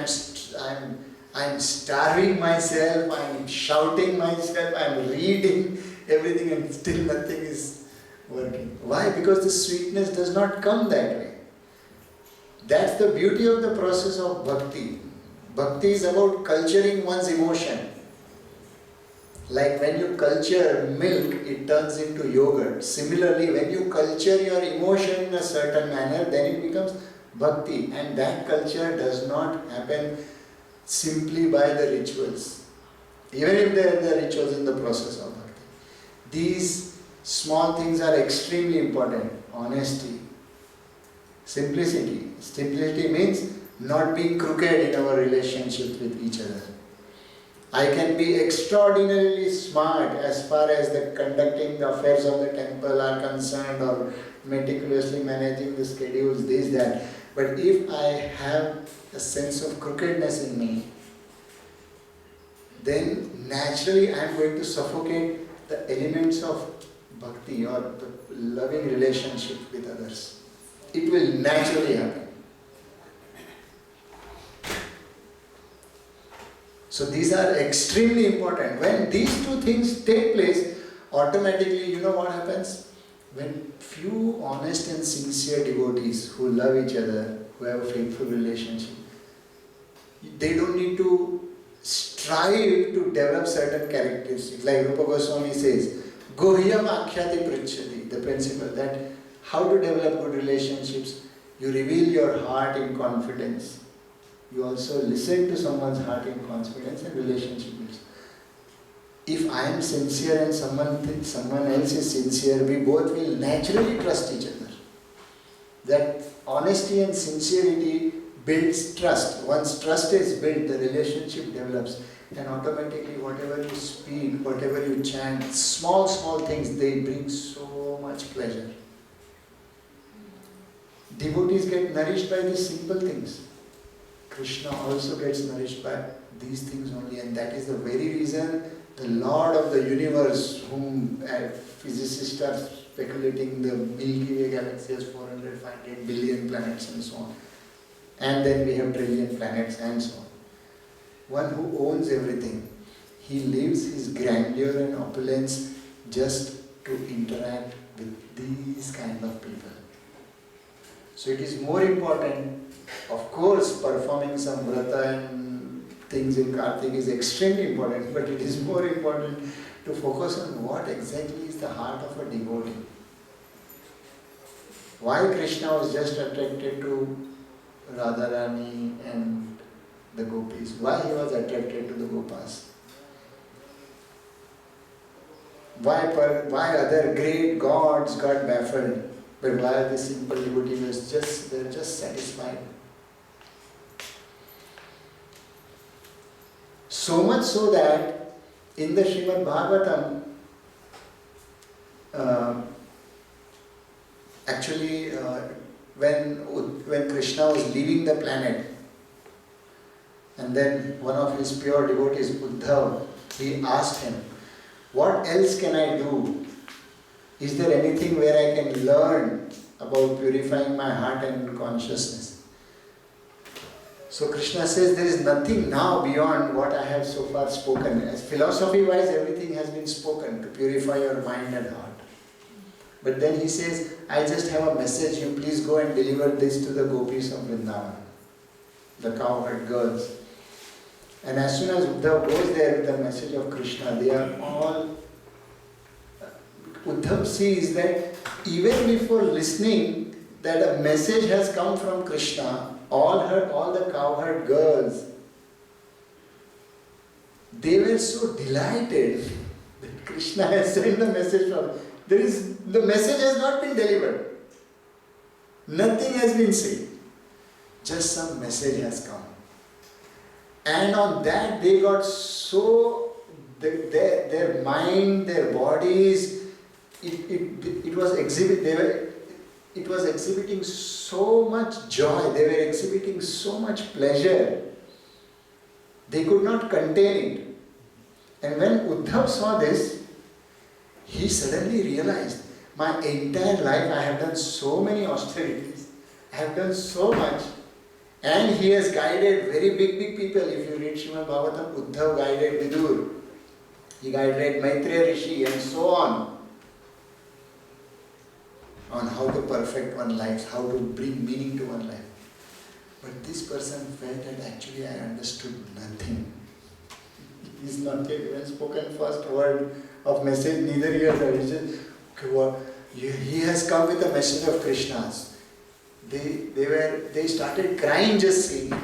I'm starving myself, I'm shouting myself, I'm reading everything, and still nothing is working. Why? Because the sweetness does not come that way. That's the beauty of the process of bhakti. Bhakti is about culturing one's emotion. Like when you culture milk, it turns into yogurt. Similarly, when you culture your emotion in a certain manner, then it becomes bhakti. And that culture does not happen simply by the rituals. Even if there are the rituals in the process of bhakti. These small things are extremely important. Honesty. Simplicity. Simplicity means not being crooked in our relationship with each other. I can be extraordinarily smart as far as the conducting the affairs of the temple are concerned, or meticulously managing the schedules, this, that. But if I have a sense of crookedness in me, then naturally I am going to suffocate the elements of bhakti or the loving relationship with others. It will naturally happen. So these are extremely important. When these two things take place, automatically, you know what happens? When few honest and sincere devotees who love each other, who have a faithful relationship, they don't need to strive to develop certain characteristics. Like Rupa Goswami says, Gohyam akhyati pritchati, the principle that how to develop good relationships. You reveal your heart in confidence. You also listen to someone's heart in confidence, and relationship builds. If I am sincere and someone else is sincere, we both will naturally trust each other. That honesty and sincerity builds trust. Once trust is built, the relationship develops, and automatically whatever you speak, whatever you chant, small things, they bring so much pleasure. Devotees get nourished by these simple things. Krishna also gets nourished by these things only, and that is the very reason the Lord of the universe, whom physicists are speculating the Milky Way galaxy has 400, 500 billion planets and so on. And then we have trillion planets and so on. One who owns everything. He lives his grandeur and opulence just to interact with these kind of people. So it is more important, of course, performing some vrata and things in Kartik is extremely important, but it is more important to focus on what exactly is the heart of a devotee. Why Krishna was just attracted to Radharani and the gopis? Why he was attracted to the gopas? Why other great gods got baffled? But why the simple devotee was they're just satisfied. So much so that in the Srimad Bhagavatam, when Krishna was leaving the planet, and then one of his pure devotees, Uddhav, he asked him, what else can I do? Is there anything where I can learn about purifying my heart and consciousness? So Krishna says, there is nothing now beyond what I have so far spoken. As philosophy-wise, everything has been spoken to purify your mind and heart. But then he says, I just have a message, you please go and deliver this to the gopis of Vrindavan, the cowherd girls. And as soon as Uddhav goes there with the message of Krishna, they are all... Uddhav sees that even before listening that a message has come from Krishna, all the cowherd girls, they were so delighted that Krishna has sent the message from... The message has not been delivered. Nothing has been said. Just some message has come. And on that they got so... Their mind, their bodies, it was exhibiting so much joy. They were exhibiting so much pleasure. They could not contain it. And when Uddhav saw this, he suddenly realized, my entire life I have done so many austerities, I have done so much, and he has guided very big people. If you read Srimad Bhagavatam, Uddhav guided Vidur, he guided Maitreya Rishi and so on how to perfect one's life, how to bring meaning to one's life. But this person felt that actually I understood nothing. He's not yet even spoken first word of message, neither he has heard. He says, okay, he has come with a message of Krishna's. They started crying just seeing him.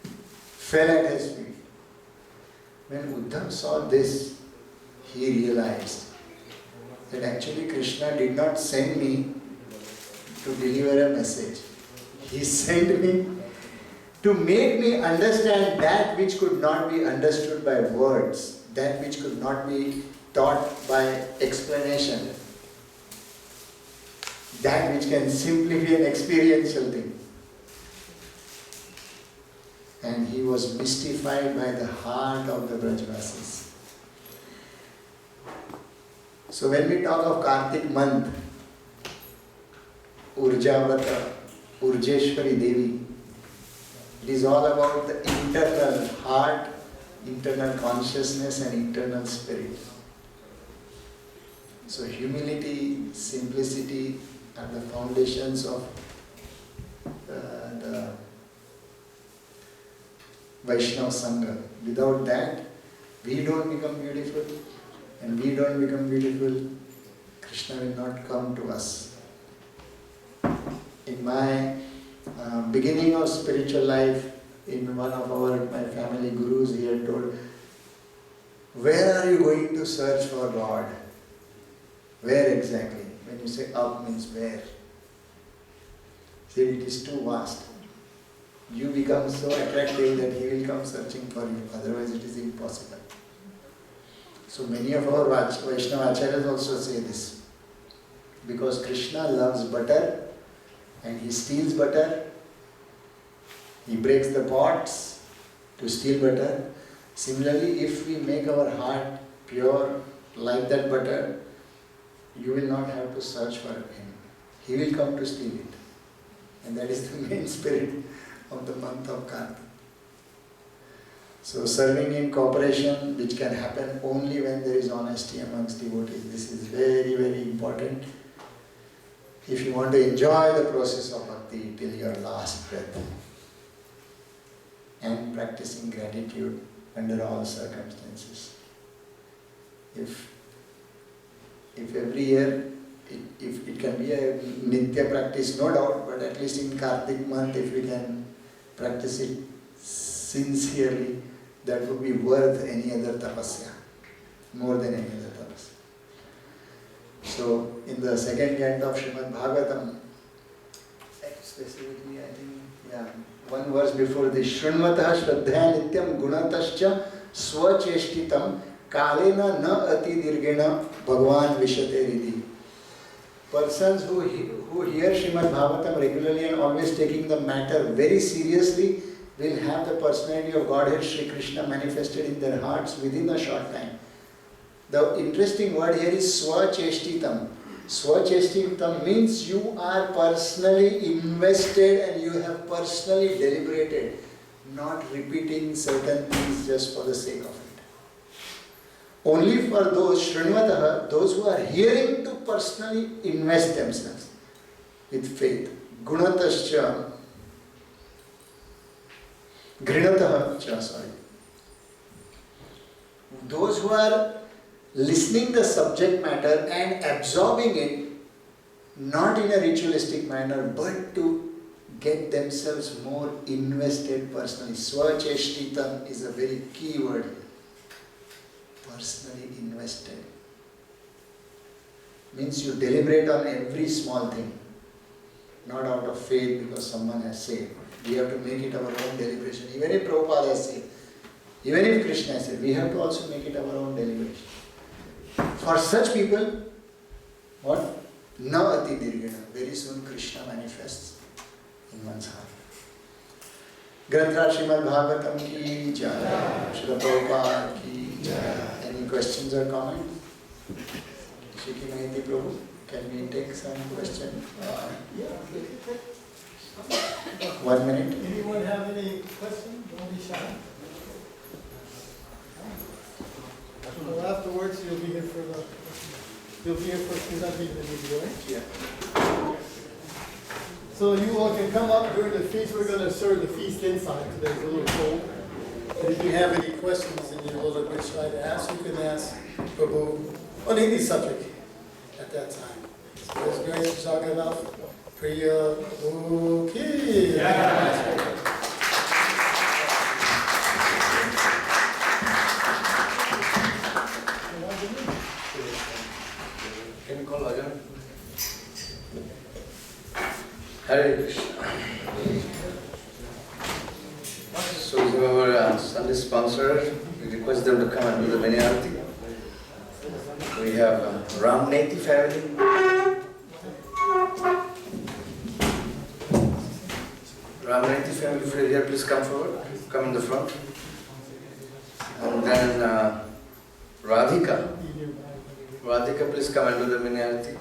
Fell at his feet. When Uddhav saw this, he realized that actually Krishna did not send me to deliver a message. He sent me to make me understand that which could not be understood by words, that which could not be taught by explanation, that which can simply be an experiential thing. And he was mystified by the heart of the Brajvasis. So when we talk of Kartik month, Urjavrata, Urjeshwari Devi, it is all about the internal heart, internal consciousness and internal spirit. So humility, simplicity are the foundations of the Vaishnava Sangha. Without that, we don't become beautiful, and we don't become beautiful, Krishna will not come to us. In my beginning of spiritual life, in one of my family gurus, he had told, where are you going to search for God? Where exactly? When you say up means where? See, it is too vast. You become so attractive that he will come searching for you, otherwise it is impossible. So many of our Vaishnava acharyas also say this. Because Krishna loves butter and he steals butter, he breaks the pots to steal butter. Similarly, if we make our heart pure like that butter, you will not have to search for him. He will come to steal it. And that is the main spirit of the month of Kartik. So serving in cooperation, which can happen only when there is honesty amongst devotees, this is very, very important. If you want to enjoy the process of bhakti till your last breath, and practicing gratitude under all circumstances. If every year, if it can be a nitya practice, no doubt, but at least in Kartik month, if we can practice it sincerely, that would be worth any other tapasya, more than any other tapasya. So, in the second canto of Srimad Bhagavatam, specifically, I think, one verse before this, Shrunvatah Shraddhaya Nityam Gunatascha Swacheshtitam Kalena Na Ati Dirgena Bhagavan Vishate Ridhi. Persons who hear Srimad Bhagavatam regularly and always taking the matter very seriously will have the personality of Godhead Sri Krishna manifested in their hearts within a short time. The interesting word here is swacheshtitam. Swacheshtitam means you are personally invested and you have personally deliberated, not repeating certain things just for the sake of it. Only for those Shrunvataha, those who are hearing to personally invest themselves with faith. Gunatascha, Grinataha cha, sorry. Those who are listening the subject matter and absorbing it, not in a ritualistic manner, but to get themselves more invested personally. Swacheshtitam is a very key word here. Personally invested. Means you deliberate on every small thing. Not out of faith because someone has said. We have to make it our own deliberation. Even if Prabhupada has said, even if Krishna has said, we have to also make it our own deliberation. For such people, what? Na ati dirghana. Very soon Krishna manifests in one's heart. Granthra Srimad Bhagavatam ki jai. Srila Prabhupada ki jai. Any questions or comments? Shiki Mahiti Prabhu, can we take some questions? 1 minute. Anyone have any questions? Don't be shy. Well, afterwards, you'll be here for Sridhar meeting in the right? Yeah. So you all can come up during the feast. We're going to serve the feast inside today. It's a little cold. And if you have any questions and you're a little bit shy to ask, you can ask Prabhu on any subject at that time. So there's grace, Jagannath, priya, okay. Can you call Ajahn? Hare Krishna. So we have our Sunday sponsor. We request them to come and do the mini arati. We have Ram Neti family. Ram Neti family, if you're here, please come forward. Come in the front. And then Radhika. Radhika, please come and do the mini arati.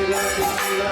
Hare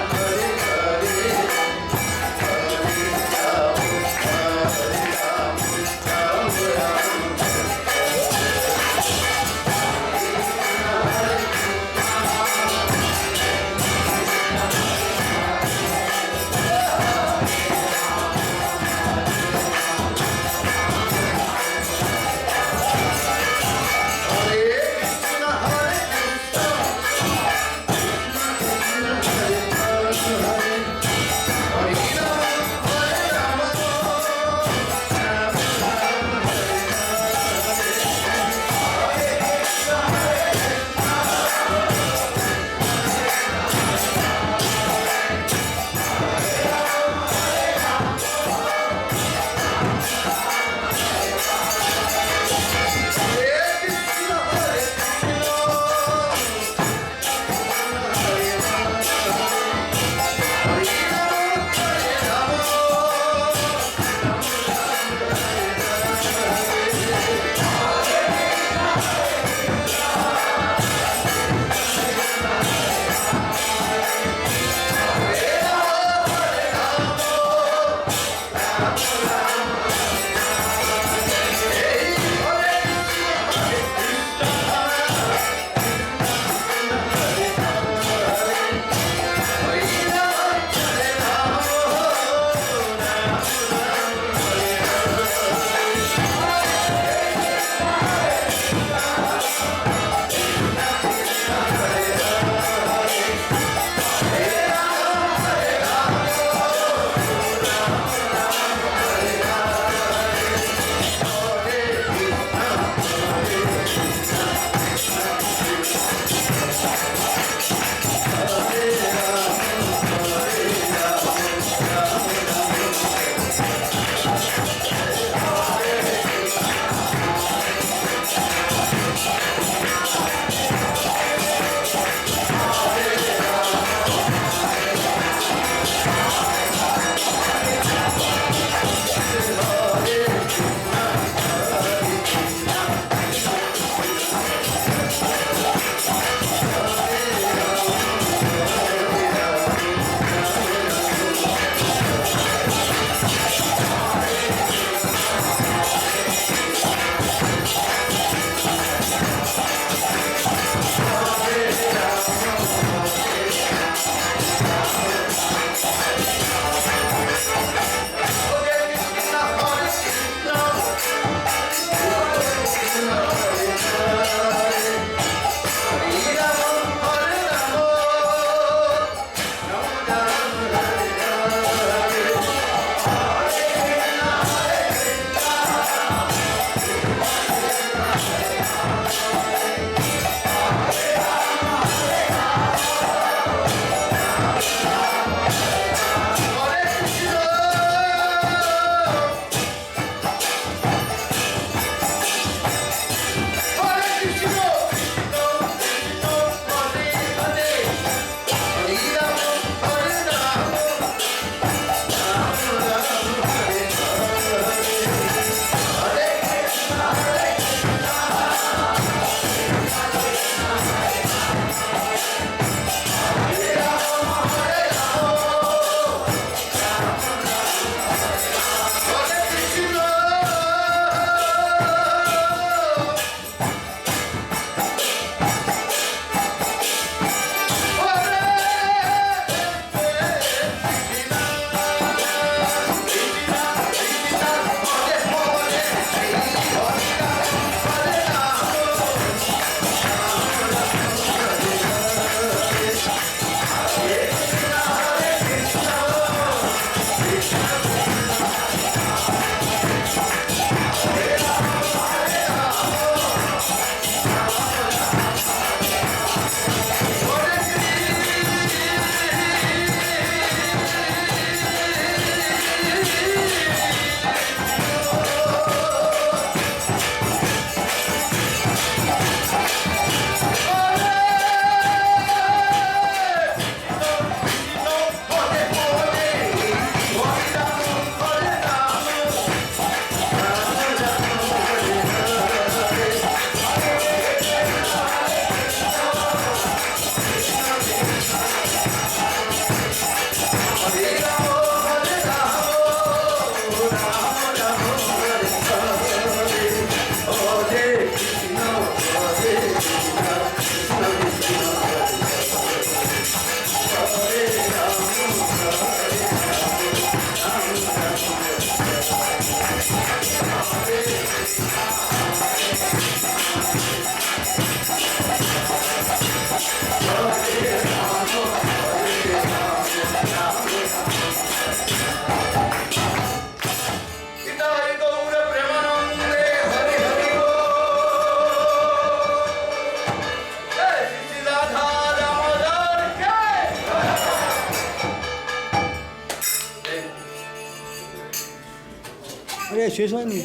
শেষ হয়নি?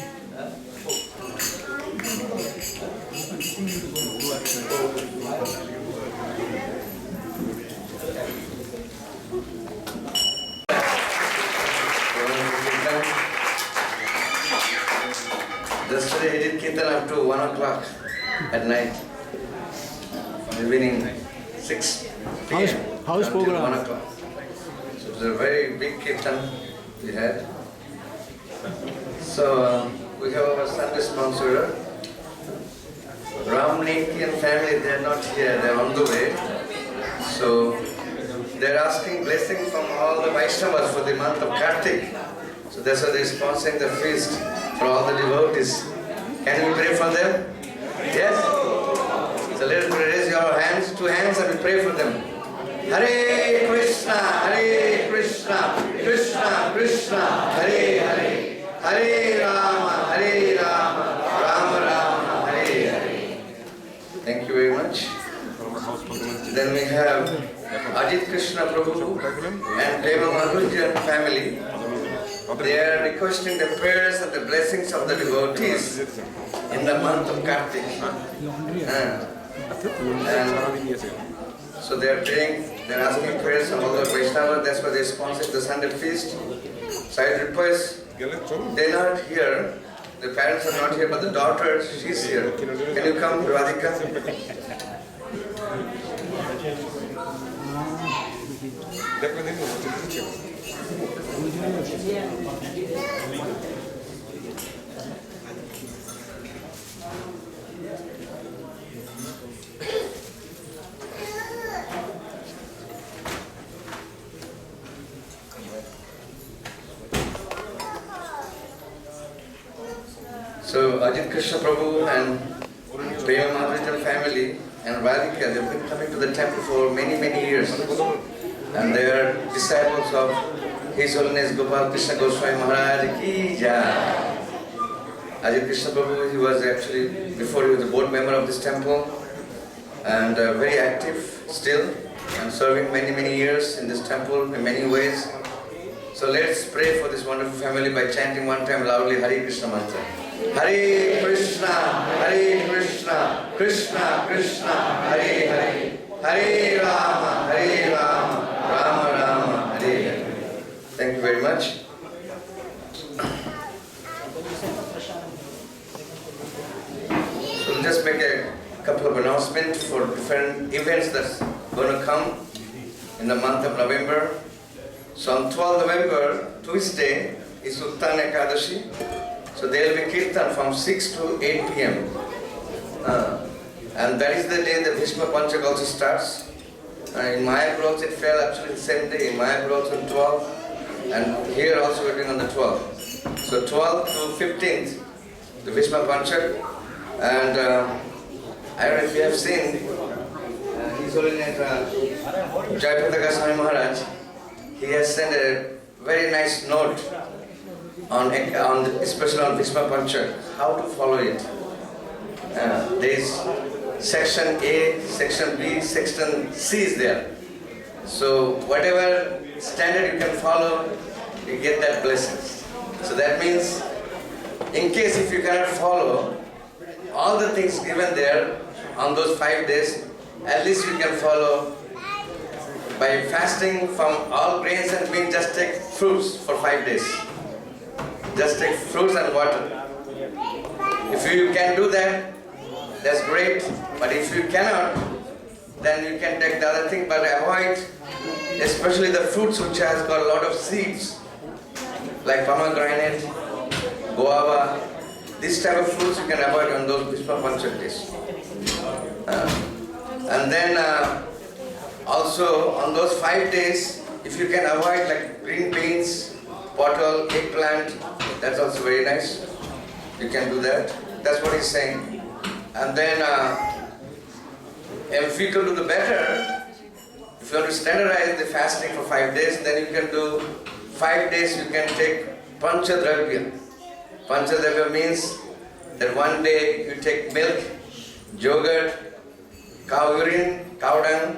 Yesterday he did Kirtan up to 1 o'clock at night. Evening 6 p.m. House until program. 1 o'clock. So it was a very big Kirtan we had. So we have our Sunday sponsor, Ramniti and family. They are not here, they are on the way. So they are asking blessing from all the Vaishnavas for the month of Kartik. So that's why they are sponsoring the feast for all the devotees. Can we pray for them? Yes? So let us raise your hands, 2 hands, and we pray for them. Hare Krishna, Krishna Krishna, Hare Hare, Hare Rama, Rama Rama, Hare Hare. Thank you very much. Then we have Ajit Krishna Prabhu and Deva Madhurjan family. They are requesting the prayers and the blessings of the devotees in the month of Kartik. So they are praying, they are asking prayers from all the Vaishnavas. That's why they sponsored the Sunday feast. So I request, they are not here, the parents are not here, but the daughter, she's here. Can you come, Radhika? So Ajit Krishna Prabhu and Priya Madhurijan family and Radhika, they've been coming to the temple for many years. And they are disciples of His Holiness Gopal Krishna Goswami Maharaj ki jai. Ajit Krishna Prabhu, he was actually, before he was a board member of this temple, and very active still, and serving many years in this temple in many ways. So let's pray for this wonderful family by chanting one time loudly Hare Krishna mantra. Hare Krishna, Krishna Krishna, Hare Hare, Hare Rama, Rama Rama, Hare Hare. Thank you very much. So we'll just make a couple of announcements for different events that's going to come in the month of November. So on 12th November, Tuesday, is Uttan Ekadashi. So there will be Kirtan from 6 to 8 p.m. And that is the day the Bhishma Panchak also starts. In Mayapur also it fell actually the same day. In Mayapur also on 12th. And here also we're doing on the 12th. So 12th to 15th, the Bhishma Panchak. And I don't know if you have seen, His Holiness Jagannath Swami Maharaj. He has sent a very nice note especially on Bhishma Panchak, how to follow it. There is section A, section B, section C is there. So whatever standard you can follow, you get that blessings. So that means, in case if you cannot follow all the things given there on those 5 days, at least you can follow by fasting from all grains and beans. Just take fruits for 5 days. Just take fruits and water. If you can do that, that's great. But if you cannot, then you can take the other thing, but avoid especially the fruits which has got a lot of seeds, like pomegranate, guava. This type of fruits you can avoid on those Bhishma Panchak days. And then also on those 5 days, if you can avoid like green beans, bottle, eggplant, that's also very nice. You can do that. That's what he's saying. And then if you can do the better, if you want to standardize the fasting for 5 days, then you can do 5 days you can take Panchadravya. Panchadravya means that one day you take milk, yogurt, cow urine, cow dung,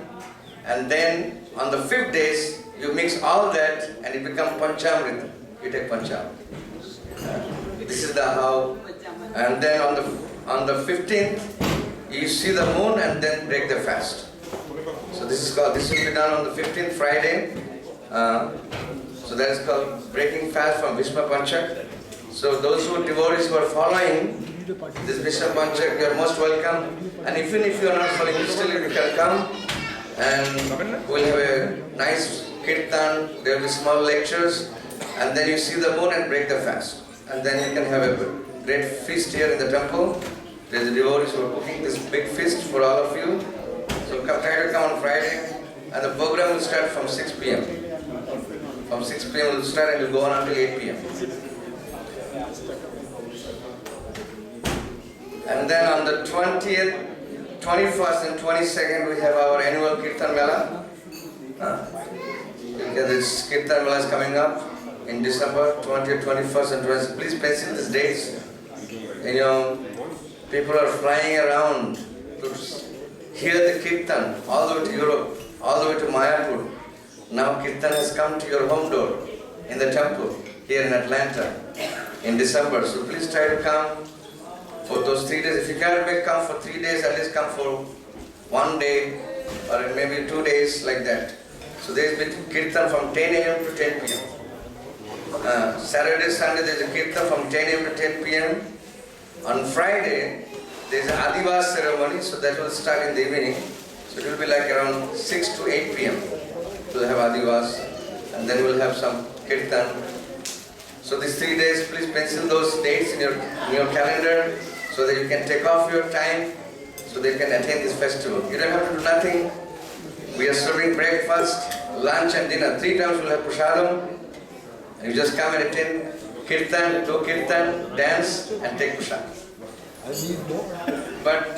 and then on the 5th days you mix all that and it becomes Panchamrita. You take Panchamrita. This is the how. And then on the 15th, you see the moon and then break the fast. So this will be done on the 15th Friday. So that is called breaking fast from Bhishma Panchak. So those devotees who are following this Bhishma Panchak, you are most welcome. And even if you are not following, still you can come and we'll have a nice kirtan, there will be small lectures, and then you see the moon and break the fast. And then you can have a great feast here in the temple. There is devotees who are cooking this big feast for all of you. So try to come on Friday, and the program will start from 6 p.m. From 6 p.m. it will start and it will go on until 8 p.m. And then on the 20th, 21st and 22nd we have our annual Kirtan Mela. This Kirtan Mela is coming up in December 20th, 21st and 22nd. Please pencil these dates. You know, people are flying around to hear the Kirtan all the way to Europe, all the way to Mayapur. Now Kirtan has come to your home door in the temple here in Atlanta in December. So please try to come for those 3 days. If you can't come for 3 days, at least come for 1 day or maybe 2 days like that. So there is Kirtan from 10 a.m. to 10 p.m. Saturday, Sunday there is a Kirtan from 10 a.m. to 10 p.m. On Friday there is an Adivas ceremony, so that will start in the evening. So it will be like around 6 to 8 p.m. We'll have Adivas and then we'll have some Kirtan. So these 3 days, please pencil those dates in your calendar so that you can take off your time so that you can attend this festival. You don't have to do nothing. We are serving breakfast, lunch and dinner. 3 times we'll have prasadam. And you just come and attend Kirtan, do Kirtan, dance and take prasad. But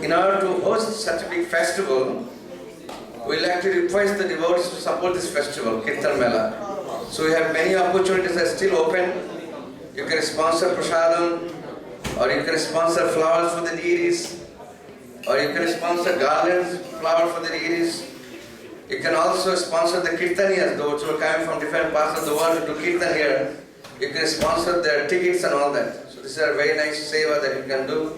in order to host such a big festival, we'll actually request the devotees to support this festival, Kirtan Mela. So we have many opportunities that are still open. You can sponsor prasadam, or you can sponsor flowers for the deities, or you can sponsor garlands, flowers for the deities. You can also sponsor the Kirtaniyas, those who are coming from different parts of the world to do Kirtan here. You can sponsor their tickets and all that. So this is a very nice seva that you can do.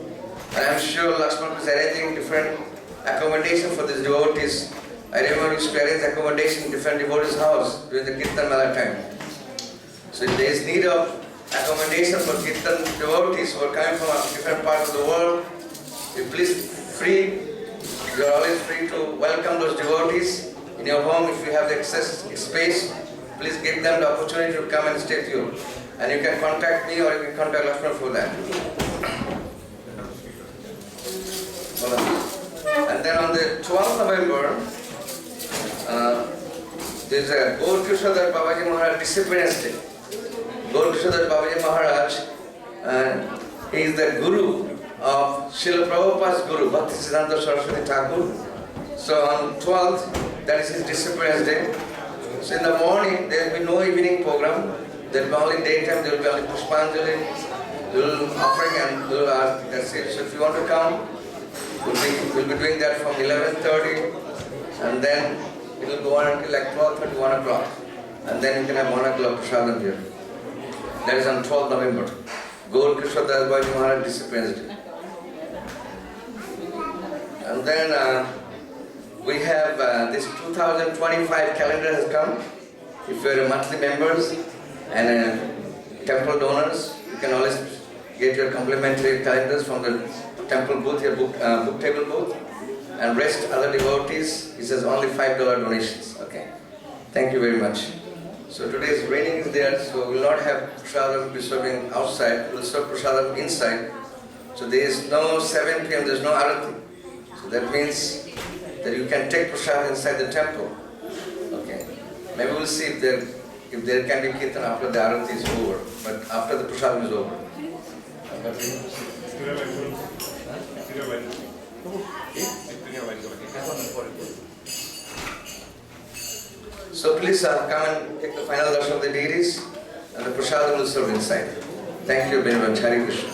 And I'm sure Lakshman is arranging different accommodation for these devotees. I remember used to arrange accommodation in different devotees' house during the Kirtan Mela time. So if there is need of accommodation for Kirtan devotees who are coming from different parts of the world, you are always free to welcome those devotees in your home. If you have the excess space, please give them the opportunity to come and stay with you. And you can contact me or you can contact Lakshman for that. And then on the 12th November, there is a Gaur Kishodhar Babaji Maharaj Disciplinary Day. Gaur Kishodhar Babaji Maharaj, he is the guru of Srila Prabhupada's guru, Bhaktisiddhanta Saraswati Thakur. So on 12th, that is his Disciplinary Day. So in the morning, there will be no evening program. There will be only daytime, there will be only Pushpanjali, little offering and little art, that's it. So if you want to come, we'll be doing that from 11:30 and then it will go on until like 12:30, 1 o'clock. And then you can have 1 o'clock prasadam here. That is on 12th November. Gaur Kishodhar Babaji Maharaj Disciplinary Day. And then we have this 2025 calendar has come. If you are monthly members and temple donors, you can always get your complimentary calendars from the temple booth, your book table booth. And rest other devotees, it says only $5 donations. Okay. Thank you very much. So today's raining is there, so we will not have prasadam be serving outside. We will serve prasadam inside. So there is no 7 p.m. there is no arati. So that means that you can take prasad inside the temple. Okay. Maybe we'll see if there can be kirtan after the arati is over, but after the prasad is over. So please come and take the final darshan of the deities and the prasadam will serve inside. Thank you very much. Hare Krishna.